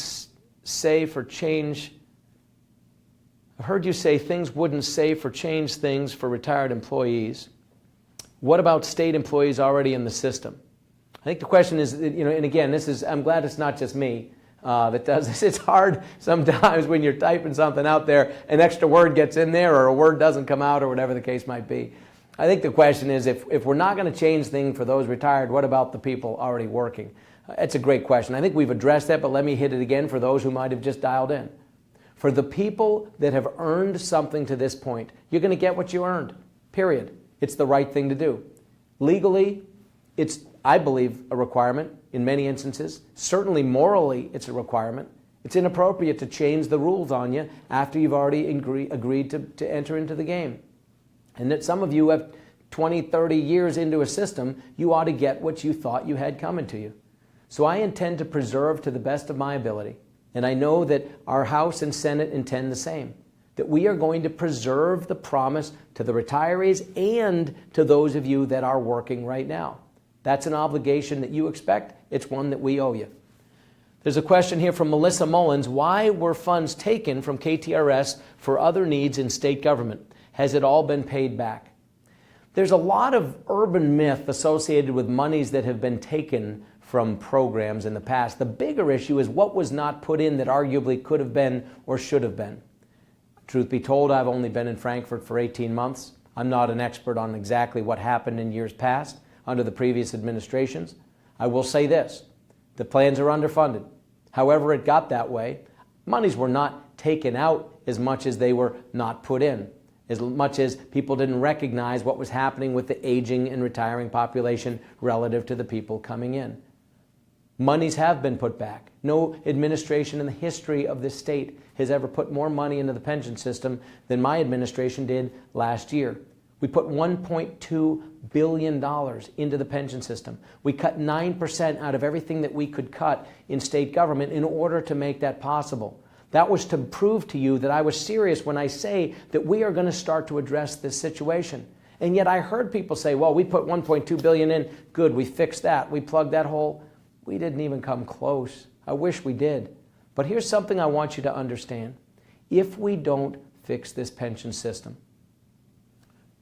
Speaker 1: say for change. I heard you say things wouldn't say for change things for retired employees. What about state employees already in the system? I think the question is, and again, I'm glad it's not just me that does this. It's hard sometimes when you're typing something out there, an extra word gets in there or a word doesn't come out or whatever the case might be. I think the question is, if we're not going to change things for those retired, what about the people already working? It's a great question. I think we've addressed that, but let me hit it again for those who might have just dialed in. For the people that have earned something to this point, you're going to get what you earned, period. It's the right thing to do. Legally, it's, I believe, a requirement in many instances. Certainly morally, it's a requirement. It's inappropriate to change the rules on you after you've already agreed to enter into the game. And that some of you have 20, 30 years into a system, you ought to get what you thought you had coming to you. So I intend to preserve to the best of my ability, and I know that our House and Senate intend the same, that we are going to preserve the promise to the retirees and to those of you that are working right now. That's an obligation that you expect. It's one that we owe you. There's a question here from Melissa Mullins. Why were funds taken from KTRS for other needs in state government? Has it all been paid back? There's a lot of urban myth associated with monies that have been taken from programs in the past. The bigger issue is what was not put in that arguably could have been or should have been. Truth be told, I've only been in Frankfurt for 18 months. I'm not an expert on exactly what happened in years past under the previous administrations. I will say this, the plans are underfunded. However it got that way, monies were not taken out as much as they were not put in, as much as people didn't recognize what was happening with the aging and retiring population relative to the people coming in. Monies have been put back. No administration in the history of this state has ever put more money into the pension system than my administration did last year. We put $1.2 billion into the pension system. We cut 9% out of everything that we could cut in state government in order to make that possible. That was to prove to you that I was serious when I say that we are going to start to address this situation. And yet I heard people say, well, we put $1.2 billion in. Good, we fixed that. We plugged that hole. We didn't even come close. I wish we did. But here's something I want you to understand. If we don't fix this pension system,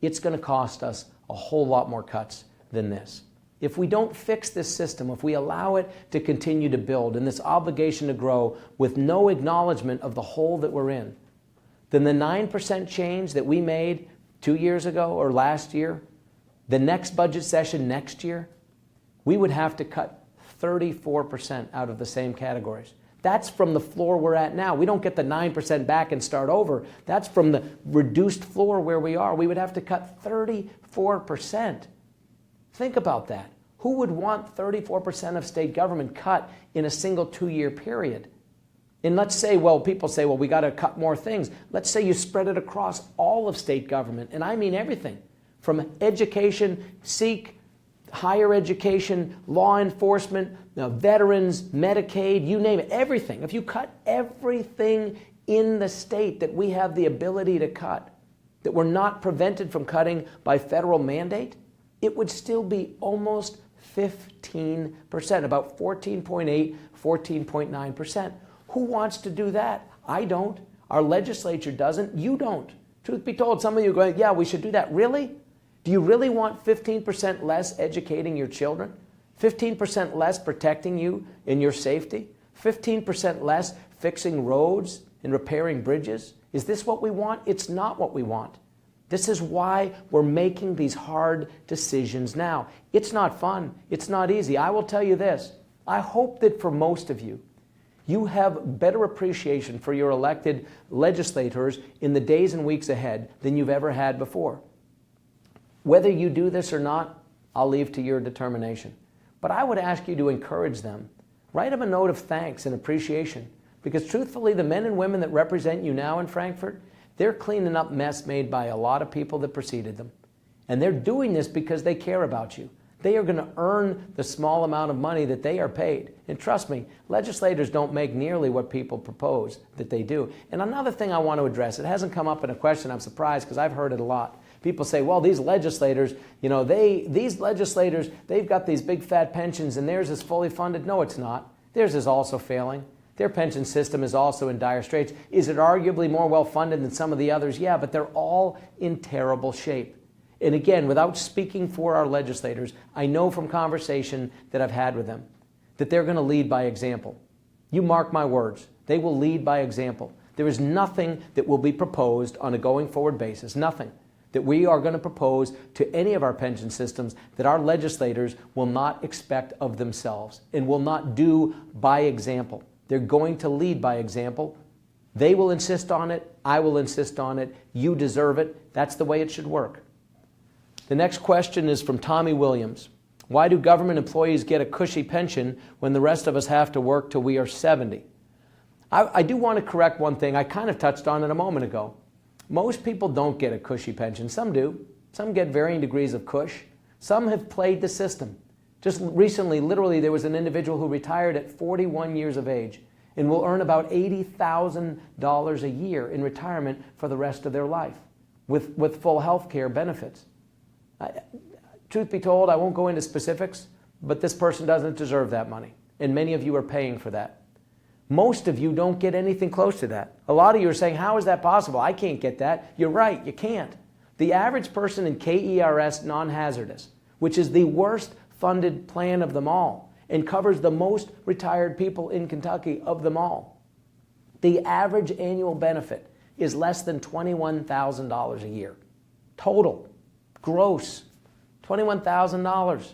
Speaker 1: it's going to cost us a whole lot more cuts than this. If we don't fix this system, if we allow it to continue to build and this obligation to grow with no acknowledgement of the hole that we're in, then the 9% change that we made 2 years ago or last year, the next budget session next year, we would have to cut 34% out of the same categories. That's from the floor we're at now. We don't get the 9% back and start over. That's from the reduced floor where we are. We would have to cut 34%. Think about that. Who would want 34% of state government cut in a single 2-year period? And let's say, well, people say, well, we got to cut more things. Let's say you spread it across all of state government, and I mean everything, from education, higher education, law enforcement, veterans, Medicaid, you name it, everything. If you cut everything in the state that we have the ability to cut, that we're not prevented from cutting by federal mandate, it would still be almost 15%, about 14.8, 14.9%. Who wants to do that? I don't. Our legislature doesn't. You don't. Truth be told, some of you are going, yeah, we should do that. Really? Do you really want 15% less educating your children? 15% less protecting you in your safety? 15% less fixing roads and repairing bridges? Is this what we want? It's not what we want. This is why we're making these hard decisions now. It's not fun. It's not easy. I will tell you this. I hope that for most of you, You have better appreciation for your elected legislators in the days and weeks ahead than you've ever had before. Whether you do this or not, I'll leave to your determination. But I would ask you to encourage them. Write them a note of thanks and appreciation, because truthfully, the men and women that represent you now in Frankfurt, they're cleaning up mess made by a lot of people that preceded them. And they're doing this because they care about you. They are going to earn the small amount of money that they are paid. And trust me, legislators don't make nearly what people propose that they do. And another thing I want to address, it hasn't come up in a question, I'm surprised because I've heard it a lot. People say, well, these legislators, they've got these big fat pensions and theirs is fully funded. No, it's not. Theirs is also failing. Their pension system is also in dire straits. Is it arguably more well funded than some of the others? Yeah, but they're all in terrible shape. And again, without speaking for our legislators, I know from conversation that I've had with them that they're going to lead by example. You mark my words, they will lead by example. There is nothing that will be proposed on a going forward basis, nothing that we are going to propose to any of our pension systems that our legislators will not expect of themselves and will not do by example. They're going to lead by example. They will insist on it. I will insist on it. You deserve it. That's the way it should work. The next question is from Tommy Williams. Why do government employees get a cushy pension when the rest of us have to work till we are 70? I do want to correct one thing. I kind of touched on it a moment ago. Most people don't get a cushy pension. Some do. Some get varying degrees of cush. Some have played the system. Just recently, literally, there was an individual who retired at 41 years of age and will earn about $80,000 a year in retirement for the rest of their life with full health care benefits. Truth be told, I won't go into specifics, but this person doesn't deserve that money, and many of you are paying for that. Most of you don't get anything close to that. A lot of you are saying, how is that possible? I can't get that. You're right, you can't. The average person in KERS non-hazardous, which is the worst funded plan of them all and covers the most retired people in Kentucky of them all, the average annual benefit is less than $21,000 a year. Total. Gross, $21,000.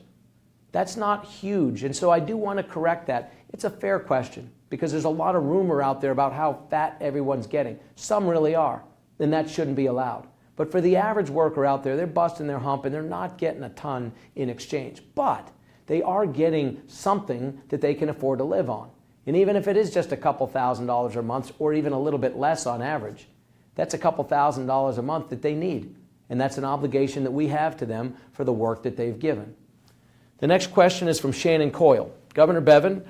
Speaker 1: That's not huge, and so I do want to correct that. It's a fair question because there's a lot of rumor out there about how fat everyone's getting. Some really are, and that shouldn't be allowed. But for the average worker out there, they're busting their hump and they're not getting a ton in exchange. But they are getting something that they can afford to live on. And even if it is just a couple $1,000s a month or even a little bit less on average, that's a couple $1,000s a month that they need. And that's an obligation that we have to them for the work that they've given. The next question is from Shannon Coyle. Governor Bevan,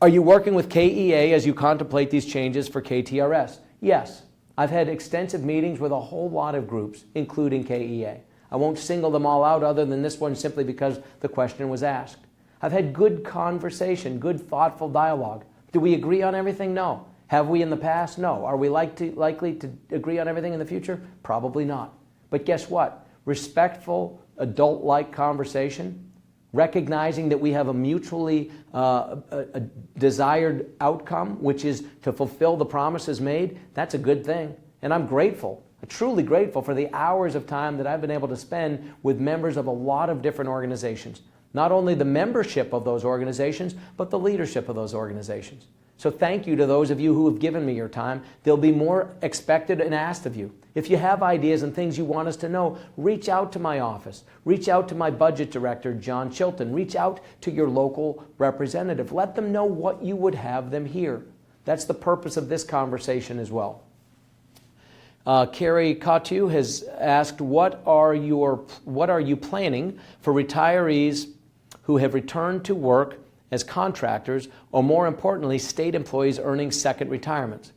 Speaker 1: are you working with KEA as you contemplate these changes for KTRS? Yes. I've had extensive meetings with a whole lot of groups, including KEA. I won't single them all out other than this one simply because the question was asked. I've had good conversation, good thoughtful dialogue. Do we agree on everything? No. Have we in the past? No. Are we likely to agree on everything in the future? Probably not. But guess what? Respectful, adult-like conversation, recognizing that we have a mutually a desired outcome, which is to fulfill the promises made, that's a good thing. And I'm grateful, truly grateful for the hours of time that I've been able to spend with members of a lot of different organizations. Not only the membership of those organizations, but the leadership of those organizations. So thank you to those of you who have given me your time. There'll be more expected and asked of you. If you have ideas and things you want us to know, reach out to my office. Reach out to my budget director, John Chilton. Reach out to your local representative. Let them know what you would have them hear. That's the purpose of this conversation as well. Kari Kata has asked, what are you planning for retirees who have returned to work as contractors, or more importantly, state employees earning second retirements?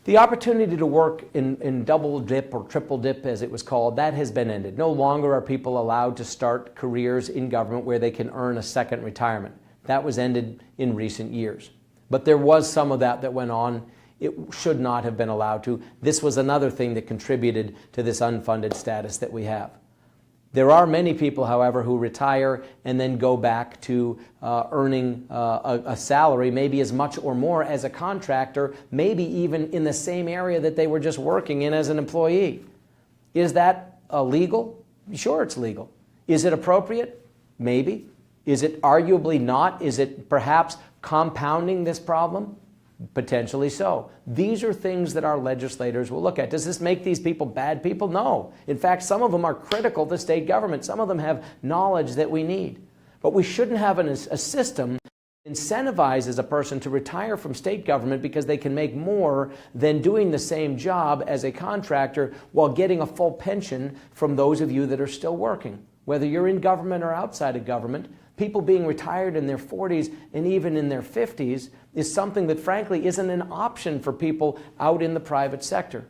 Speaker 1: The opportunity to work in double dip or triple dip, as it was called, that has been ended. No longer are people allowed to start careers in government where they can earn a second retirement. That was ended in recent years. But there was some of that went on. It should not have been allowed to. This was another thing that contributed to this unfunded status that we have. There are many people, however, who retire and then go back to earning a salary, maybe as much or more as a contractor, maybe even in the same area that they were just working in as an employee. Is that legal? Sure, it's legal. Is it appropriate? Maybe. Is it arguably not? Is it perhaps compounding this problem? Potentially so. These are things that our legislators will look at. Does this make these people bad people? No. In fact, some of them are critical to state government. Some of them have knowledge that we need. But we shouldn't have a system that incentivizes a person to retire from state government because they can make more than doing the same job as a contractor while getting a full pension from those of you that are still working. Whether you're in government or outside of government, people being retired in their 40s and even in their 50s is something that frankly isn't an option for people out in the private sector.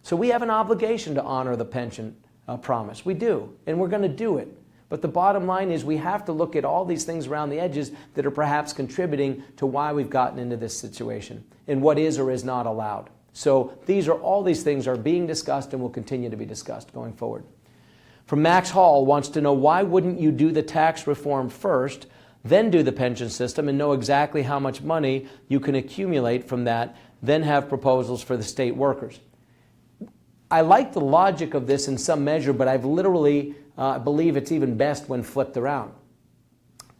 Speaker 1: So we have an obligation to honor the pension promise. We do, and we're going to do it. But the bottom line is we have to look at all these things around the edges that are perhaps contributing to why we've gotten into this situation and what is or is not allowed. So all these things are being discussed and will continue to be discussed going forward. From Max Hall wants to know, why wouldn't you do the tax reform first, then do the pension system and know exactly how much money you can accumulate from that, then have proposals for the state workers? I like the logic of this in some measure, but I've literally believe it's even best when flipped around.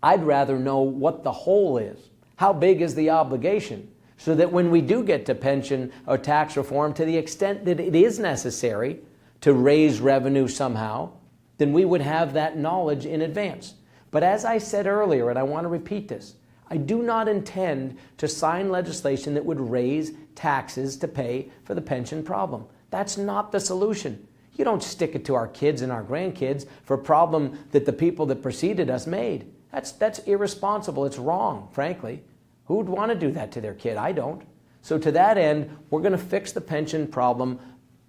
Speaker 1: I'd rather know what the whole is. How big is the obligation? So that when we do get to pension or tax reform, to the extent that it is necessary to raise revenue somehow, then we would have that knowledge in advance. But as I said earlier, and I want to repeat this, I do not intend to sign legislation that would raise taxes to pay for the pension problem. That's not the solution. You don't stick it to our kids and our grandkids for a problem that the people that preceded us made. That's irresponsible. It's wrong, frankly. Who would want to do that to their kid? I don't. So to that end, we're going to fix the pension problem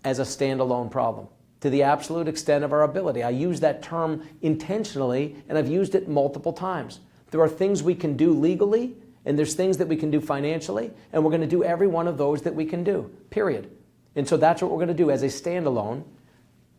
Speaker 1: as a standalone problem to the absolute extent of our ability. I use that term intentionally, and I've used it multiple times. There are things we can do legally, and there's things that we can do financially, and we're going to do every one of those that we can do, period. And so that's what we're going to do as a standalone.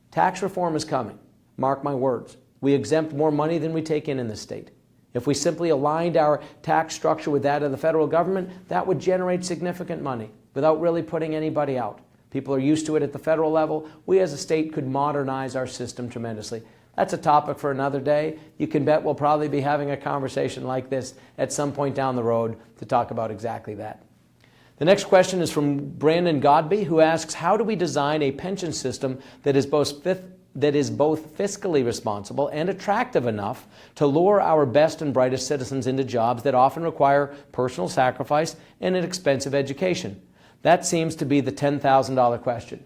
Speaker 1: Tax reform is coming. Mark my words. We exempt more money than we take in the state. If we simply aligned our tax structure with that of the federal government, that would generate significant money without really putting anybody out. People are used to it at the federal level. We as a state could modernize our system tremendously. That's a topic for another day. You can bet we'll probably be having a conversation like this at some point down the road to talk about exactly that. The next question is from Brandon Godby, who asks, how do we design a pension system that is both fiscally responsible and attractive enough to lure our best and brightest citizens into jobs that often require personal sacrifice and an expensive education? That seems to be the $10,000 question.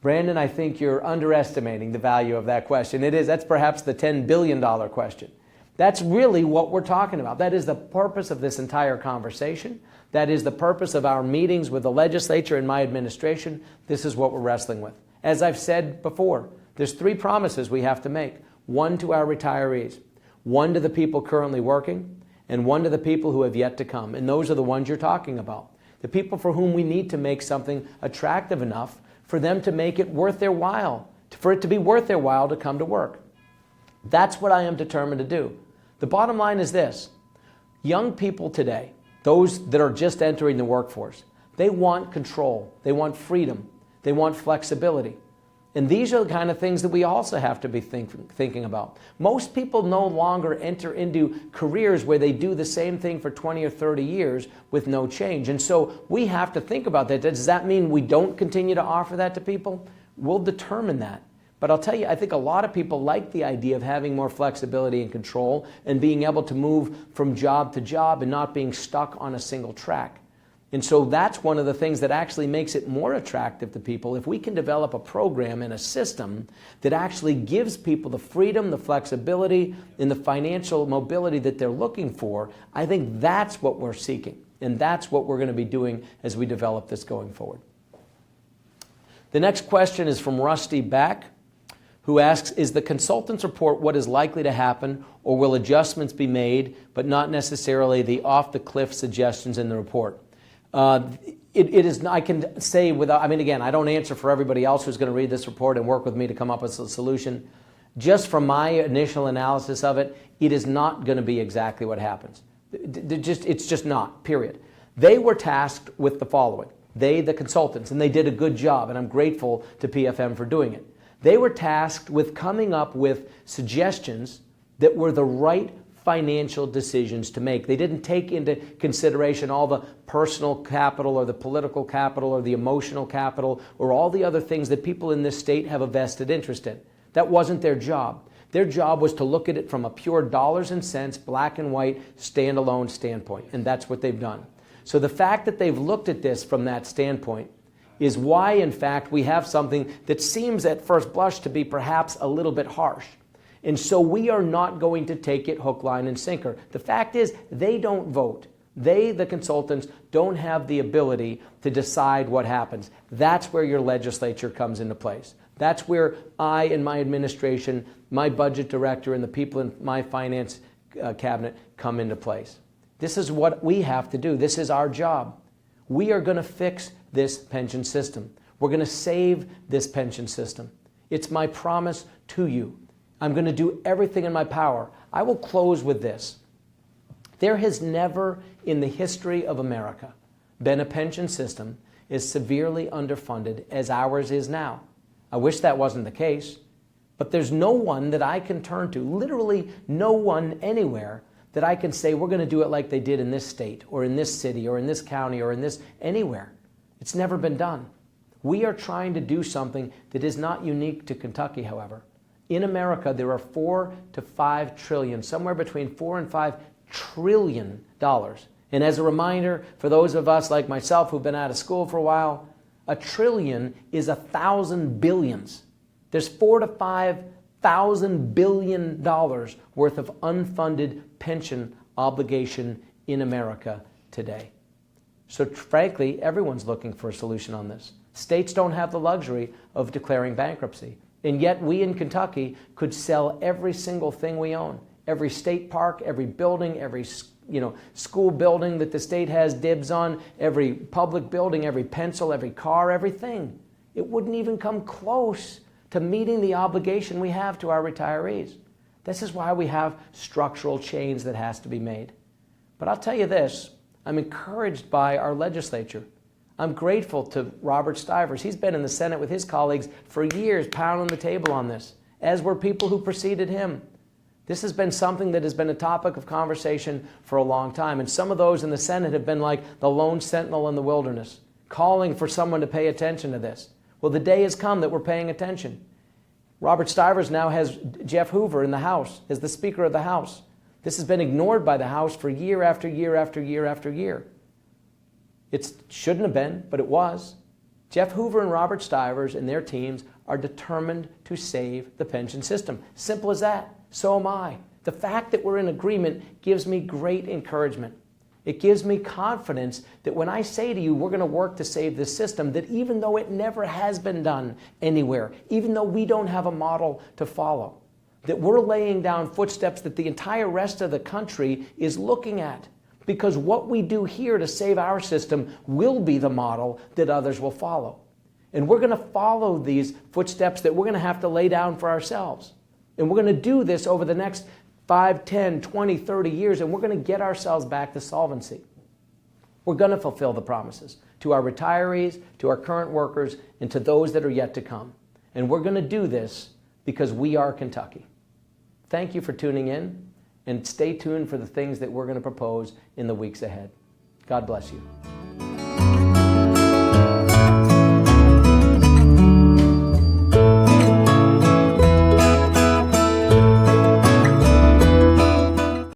Speaker 1: Brandon, I think you're underestimating the value of that question. That's perhaps the $10 billion question. That's really what we're talking about. That is the purpose of this entire conversation. That is the purpose of our meetings with the legislature and my administration. This is what we're wrestling with. As I've said before, there's three promises we have to make. One to our retirees, one to the people currently working, and one to the people who have yet to come. And those are the ones you're talking about. The people for whom we need to make something attractive enough for them to make it worth their while, for it to be worth their while to come to work. That's what I am determined to do. The bottom line is this. Young people today, those that are just entering the workforce, they want control, they want freedom, they want flexibility. And these are the kind of things that we also have to be thinking about. Most people no longer enter into careers where they do the same thing for 20 or 30 years with no change. And so we have to think about that. Does that mean we don't continue to offer that to people? We'll determine that. But I'll tell you, I think a lot of people like the idea of having more flexibility and control and being able to move from job to job and not being stuck on a single track. And so that's one of the things that actually makes it more attractive to people. If we can develop a program and a system that actually gives people the freedom, the flexibility, and the financial mobility that they're looking for, I think that's what we're seeking. And that's what we're going to be doing as we develop this going forward. The next question is from Rusty Back, who asks, is the consultant's report what is likely to happen, or will adjustments be made, but not necessarily the off-the-cliff suggestions in the report? It is, I can say without, I mean, again, I don't answer for everybody else who's going to read this report and work with me to come up with a solution. Just from my initial analysis of it, it is not going to be exactly what happens. It's just not, period. They were tasked with the following. They, the consultants, and they did a good job, and I'm grateful to PFM for doing it. They were tasked with coming up with suggestions that were the right financial decisions to make. They didn't take into consideration all the personal capital or the political capital or the emotional capital or all the other things that people in this state have a vested interest in. That wasn't their job. Their job was to look at it from a pure dollars and cents, black and white, standalone standpoint, and that's what they've done. So the fact that they've looked at this from that standpoint is why, in fact, we have something that seems at first blush to be perhaps a little bit harsh. And so we are not going to take it hook, line, and sinker. The fact is, they don't vote. They, the consultants, don't have the ability to decide what happens. That's where your legislature comes into place. That's where I and my administration, my budget director, and the people in my finance cabinet come into place. This is what we have to do. This is our job. We are going to fix this pension system. We're going to save this pension system. It's my promise to you. I'm going to do everything in my power. I will close with this. There has never in the history of America been a pension system as severely underfunded as ours is now. I wish that wasn't the case, but there's no one that I can turn to, literally no one anywhere that I can say we're going to do it like they did in this state or in this city or in this county or in this anywhere. It's never been done. We are trying to do something that is not unique to Kentucky, however. In America, there are $4 to $5 trillion, somewhere between $4 and $5 trillion. And as a reminder, for those of us like myself who've been out of school for a while, a trillion is 1,000 billions. There's $4 to $5,000 billion worth of unfunded pension obligation in America today. So frankly, everyone's looking for a solution on this. States don't have the luxury of declaring bankruptcy. And yet we in Kentucky could sell every single thing we own. Every state park, every building, every school building that the state has dibs on, every public building, every pencil, every car, everything. It wouldn't even come close to meeting the obligation we have to our retirees. This is why we have structural change that has to be made. But I'll tell you this, I'm encouraged by our legislature. I'm grateful to Robert Stivers. He's been in the Senate with his colleagues for years, pounding the table on this, as were people who preceded him. This has been something that has been a topic of conversation for a long time, and some of those in the Senate have been like the lone sentinel in the wilderness, calling for someone to pay attention to this. Well, the day has come that we're paying attention. Robert Stivers now has Jeff Hoover in the House as the Speaker of the House. This has been ignored by the House for year after year after year after year. It shouldn't have been, but it was. Jeff Hoover and Robert Stivers and their teams are determined to save the pension system. Simple as that. So am I. The fact that we're in agreement gives me great encouragement. It gives me confidence that when I say to you, we're going to work to save this system, that even though it never has been done anywhere, even though we don't have a model to follow, that we're laying down footsteps that the entire rest of the country is looking at. Because what we do here to save our system will be the model that others will follow. And we're going to follow these footsteps that we're going to have to lay down for ourselves. And we're going to do this over the next 5, 10, 20, 30 years, and we're going to get ourselves back to solvency. We're going to fulfill the promises to our retirees, to our current workers, and to those that are yet to come. And we're going to do this because we are Kentucky. Thank you for tuning in, and stay tuned for the things that we're going to propose in the weeks ahead. God bless you.